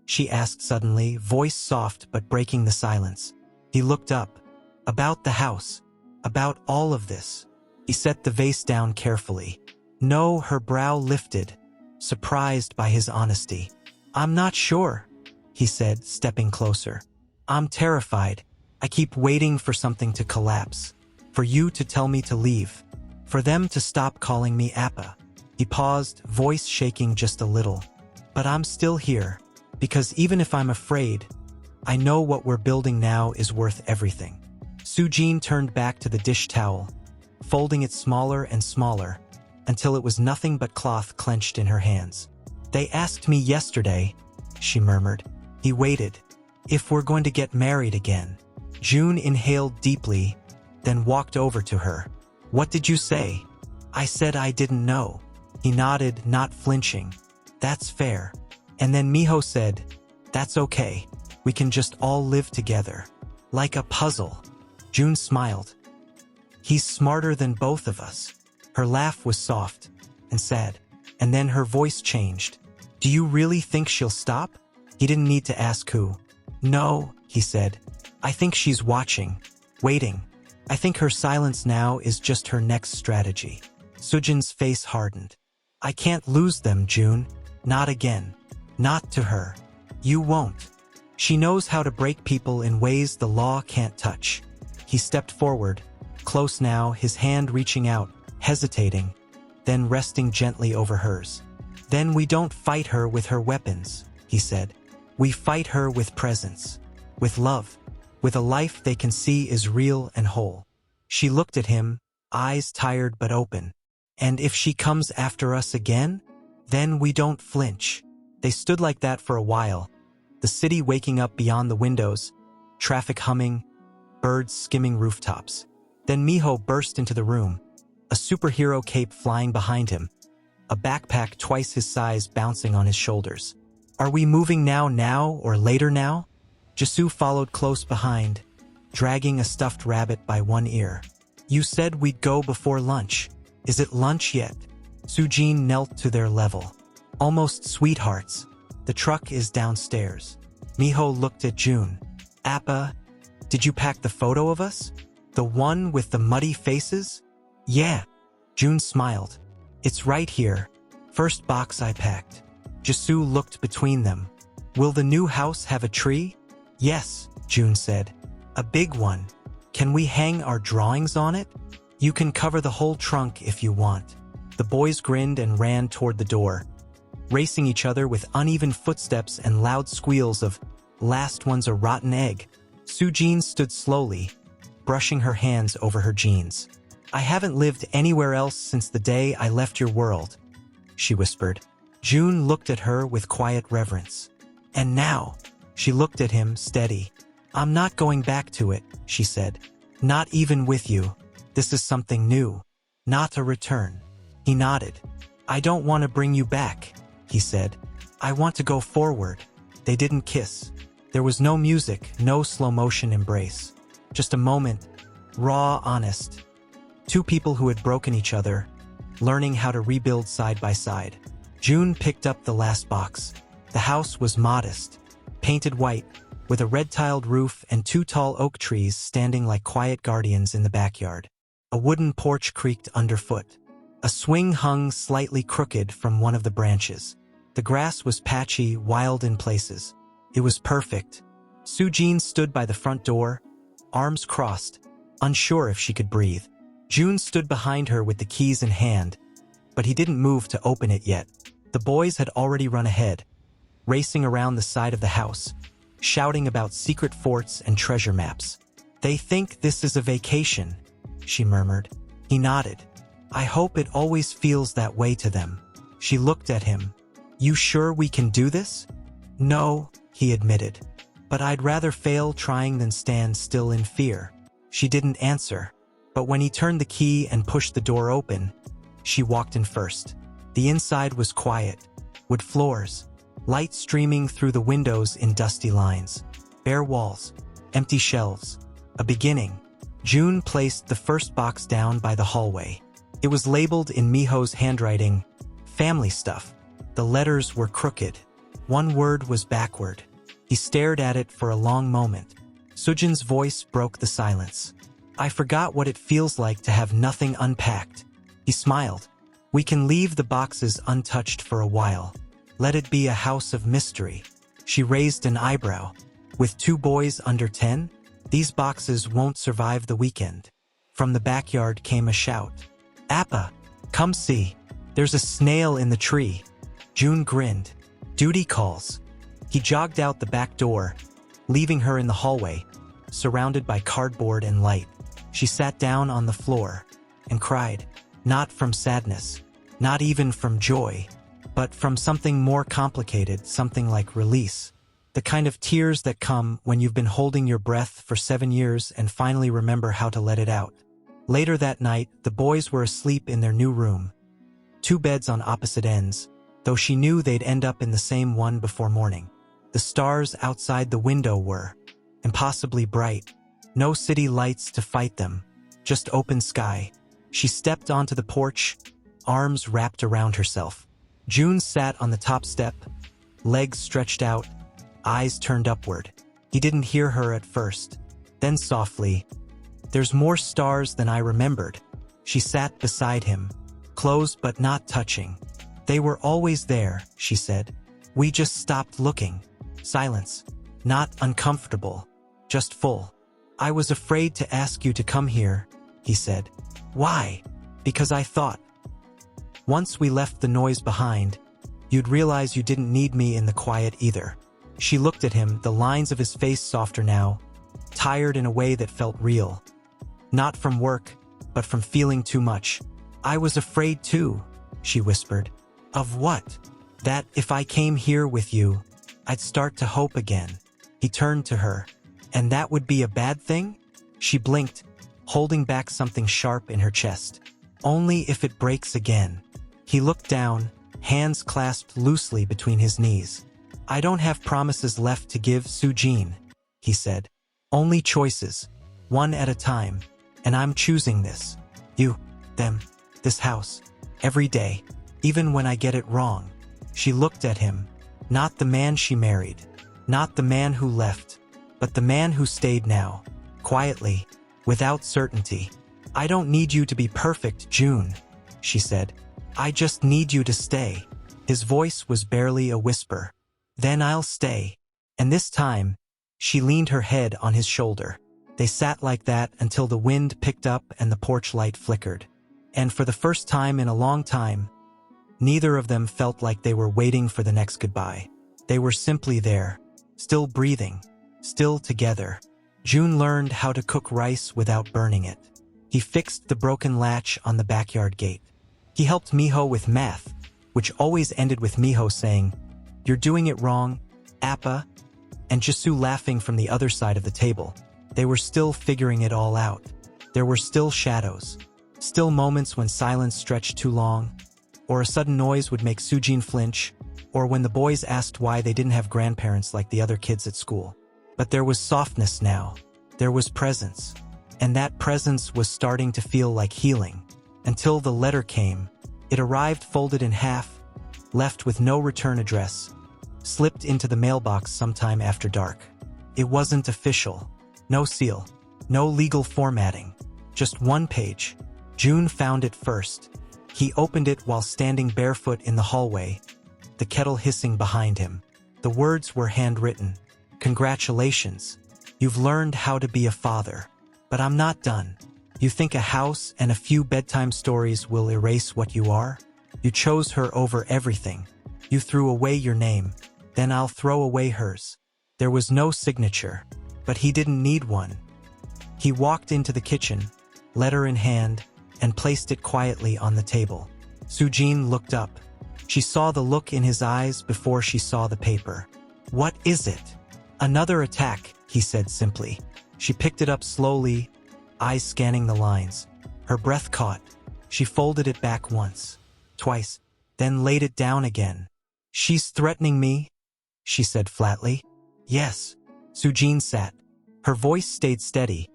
she asked suddenly, voice soft but breaking the silence. He looked up. "About the house. About all of this." He set the vase down carefully. "No," her brow lifted, surprised by his honesty. "I'm not sure," he said, stepping closer. "I'm terrified. I keep waiting for something to collapse. For you to tell me to leave. For them to stop calling me Appa." He paused, voice shaking just a little. "But I'm still here, because even if I'm afraid, I know what we're building now is worth everything." Sujin turned back to the dish towel, folding it smaller and smaller, until it was nothing but cloth clenched in her hands. "They asked me yesterday," she murmured. He waited. "If we're going to get married again." June inhaled deeply, then walked over to her. "What did you say?" "I said I didn't know." He nodded, not flinching. "That's fair." And then Miho said, "That's okay. We can just all live together. Like a puzzle." June smiled. "He's smarter than both of us." Her laugh was soft and sad, and then her voice changed. "Do you really think she'll stop?" He didn't need to ask who. "No," he said. "I think she's watching, waiting. I think her silence now is just her next strategy." Sujin's face hardened. "I can't lose them, June. Not again. Not to her. You won't. She knows how to break people in ways the law can't touch." He stepped forward, close now, his hand reaching out, hesitating, then resting gently over hers. "Then we don't fight her with her weapons," he said. "We fight her with presence, with love, with a life they can see is real and whole." She looked at him, eyes tired but open. And if she comes after us again? Then we don't flinch. They stood like that for a while, the city waking up beyond the windows, traffic humming, birds skimming rooftops. Then Miho burst into the room, a superhero cape flying behind him, a backpack twice his size bouncing on his shoulders. Are we moving now or later now? Jisoo followed close behind, dragging a stuffed rabbit by one ear. You said we'd go before lunch. Is it lunch yet? Sujin knelt to their level. Almost sweethearts. The truck is downstairs. Miho looked at June. Appa, did you pack the photo of us? The one with the muddy faces? Yeah. June smiled. It's right here. First box I packed. Jisoo looked between them. Will the new house have a tree? Yes, June said. A big one. Can we hang our drawings on it? You can cover the whole trunk if you want. The boys grinned and ran toward the door, racing each other with uneven footsteps and loud squeals of, "Last one's a rotten egg." Sujin stood slowly, brushing her hands over her jeans. I haven't lived anywhere else since the day I left your world, she whispered. June looked at her with quiet reverence. And now, she looked at him steady. I'm not going back to it, she said. Not even with you. This is something new. Not a return. He nodded. I don't want to bring you back, he said. I want to go forward. They didn't kiss. There was no music, no slow-motion embrace. Just a moment, raw, honest. Two people who had broken each other, learning how to rebuild side by side. June picked up the last box. The house was modest, painted white, with a red-tiled roof and two tall oak trees standing like quiet guardians in the backyard. A wooden porch creaked underfoot. A swing hung slightly crooked from one of the branches. The grass was patchy, wild in places. It was perfect. Sujin stood by the front door, arms crossed, unsure if she could breathe. June stood behind her with the keys in hand, but he didn't move to open it yet. The boys had already run ahead, racing around the side of the house, shouting about secret forts and treasure maps. They think this is a vacation, she murmured. He nodded. I hope it always feels that way to them. She looked at him. You sure we can do this? No, he admitted. But I'd rather fail trying than stand still in fear. She didn't answer. But when he turned the key and pushed the door open, she walked in first. The inside was quiet, wood floors, light streaming through the windows in dusty lines, bare walls, empty shelves. A beginning. June placed the first box down by the hallway. It was labeled in Miho's handwriting, family stuff. The letters were crooked. One word was backward. He stared at it for a long moment. Sujin's voice broke the silence. I forgot what it feels like to have nothing unpacked. He smiled. We can leave the boxes untouched for a while. Let it be a house of mystery. She raised an eyebrow. With two boys under 10, these boxes won't survive the weekend. From the backyard came a shout. Appa, come see. There's a snail in the tree. June grinned. Duty calls. He jogged out the back door, leaving her in the hallway, surrounded by cardboard and light. She sat down on the floor and cried. Not from sadness, not even from joy, but from something more complicated, something like release. The kind of tears that come when you've been holding your breath for 7 years and finally remember how to let it out. Later that night, the boys were asleep in their new room. 2 beds on opposite ends, though she knew they'd end up in the same one before morning. The stars outside the window were impossibly bright. No city lights to fight them, just open sky. She stepped onto the porch, arms wrapped around herself. June sat on the top step, legs stretched out, eyes turned upward. He didn't hear her at first. Then softly, there's more stars than I remembered. She sat beside him, close but not touching. They were always there, she said. We just stopped looking. Silence. Not uncomfortable, just full. I was afraid to ask you to come here, he said. Why? Because I thought, once we left the noise behind, you'd realize you didn't need me in the quiet either. She looked at him, the lines of his face softer now, tired in a way that felt real. Not from work, but from feeling too much. I was afraid too, she whispered. Of what? That if I came here with you, I'd start to hope again. He turned to her. And that would be a bad thing? She blinked, holding back something sharp in her chest. Only if it breaks again. He looked down, hands clasped loosely between his knees. I don't have promises left to give, Sujin, he said. Only choices, one at a time, and I'm choosing this. You, them, this house, every day, even when I get it wrong. She looked at him, not the man she married, not the man who left, but the man who stayed now, quietly, without certainty. I don't need you to be perfect, June, she said. I just need you to stay. His voice was barely a whisper. Then I'll stay. And this time, she leaned her head on his shoulder. They sat like that until the wind picked up and the porch light flickered. And for the first time in a long time, neither of them felt like they were waiting for the next goodbye. They were simply there, still breathing, still together. June learned how to cook rice without burning it. He fixed the broken latch on the backyard gate. He helped Miho with math, which always ended with Miho saying, "You're doing it wrong, Appa," and Jisoo laughing from the other side of the table. They were still figuring it all out. There were still shadows, still moments when silence stretched too long, or a sudden noise would make Sujin flinch, or when the boys asked why they didn't have grandparents like the other kids at school. But there was softness now. There was presence. And that presence was starting to feel like healing. Until the letter came. It arrived folded in half, left with no return address, slipped into the mailbox sometime after dark. It wasn't official. No seal. No legal formatting. Just one page. June found it first. He opened it while standing barefoot in the hallway, the kettle hissing behind him. The words were handwritten. Congratulations. You've learned how to be a father. But I'm not done. You think a house and a few bedtime stories will erase what you are? You chose her over everything. You threw away your name. Then I'll throw away hers. There was no signature. But he didn't need one. He walked into the kitchen, letter in hand, and placed it quietly on the table. Sujin looked up. She saw the look in his eyes before she saw the paper. What is it? Another attack, he said simply. She picked it up slowly, eyes scanning the lines. Her breath caught. She folded it back once, twice, then laid it down again. She's threatening me? She said flatly. Yes. Sujin sat. Her voice stayed steady,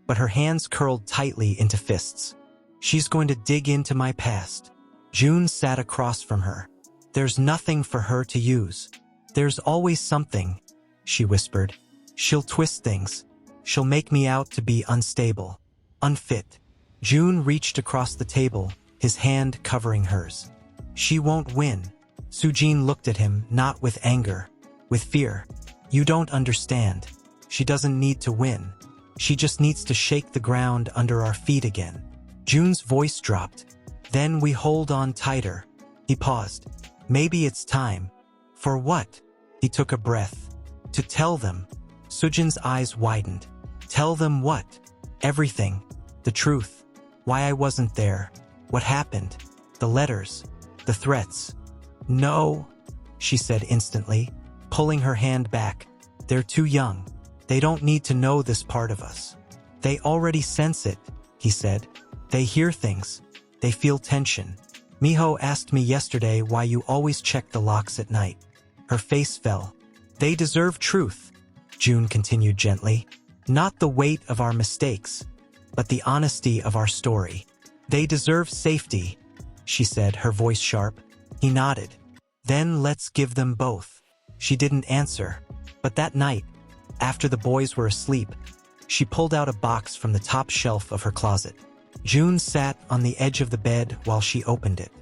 but her hands curled tightly into fists. She's going to dig into my past. June sat across from her. There's nothing for her to use. There's always something, she whispered. She'll twist things. She'll make me out to be unstable, unfit. June reached across the table, his hand covering hers. She won't win. Sujin looked at him, not with anger, with fear. You don't understand. She doesn't need to win. She just needs to shake the ground under our feet again. June's voice dropped. Then we hold on tighter. He paused. Maybe it's time. For what? He took a breath. To tell them. Sujin's eyes widened. Tell them what? Everything. The truth. Why I wasn't there. What happened. The letters. The threats. No, she said instantly, pulling her hand back. They're too young. They don't need to know this part of us. They already sense it, he said. They hear things. They feel tension. Miho asked me yesterday why you always check the locks at night. Her face fell. They deserve truth, June continued gently. Not the weight of our mistakes, but the honesty of our story. They deserve safety, she said, her voice sharp. He nodded. Then let's give them both. She didn't answer. But that night, after the boys were asleep, she pulled out a box from the top shelf of her closet. June sat on the edge of the bed while she opened it.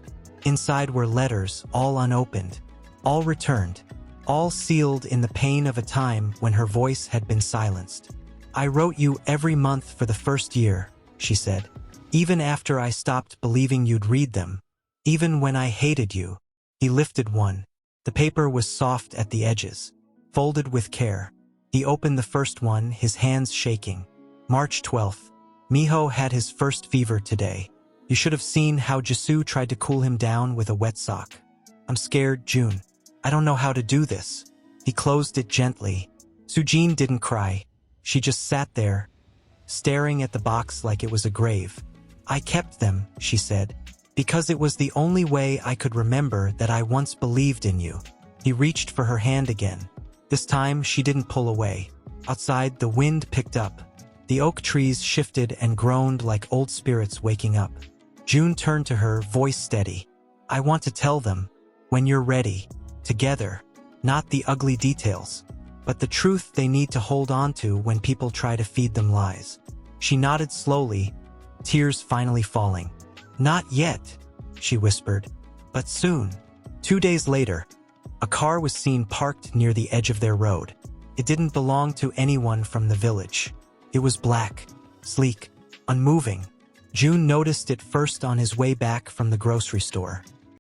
Inside were letters, all unopened, all returned, all sealed in the pain of a time when her voice had been silenced. I wrote you every month for the first year, she said, even after I stopped believing you'd read them, even when I hated you. He lifted one. The paper was soft at the edges, folded with care. He opened the first one, his hands shaking. March 12th. Miho had his first fever today. You should have seen how Jisoo tried to cool him down with a wet sock. I'm scared, June. I don't know how to do this. He closed it gently. Sujin didn't cry. She just sat there, staring at the box like it was a grave. I kept them, she said, because it was the only way I could remember that I once believed in you. He reached for her hand again. This time, she didn't pull away. Outside, the wind picked up. The oak trees shifted and groaned like old spirits waking up. June turned to her, voice steady. I want to tell them, when you're ready, together, not the ugly details, but the truth they need to hold on to when people try to feed them lies. She nodded slowly, tears finally falling. Not yet, she whispered, but soon. 2 days later, a car was seen parked near the edge of their road. It didn't belong to anyone from the village. It was black, sleek, unmoving. June noticed it first on his way back from the grocery store.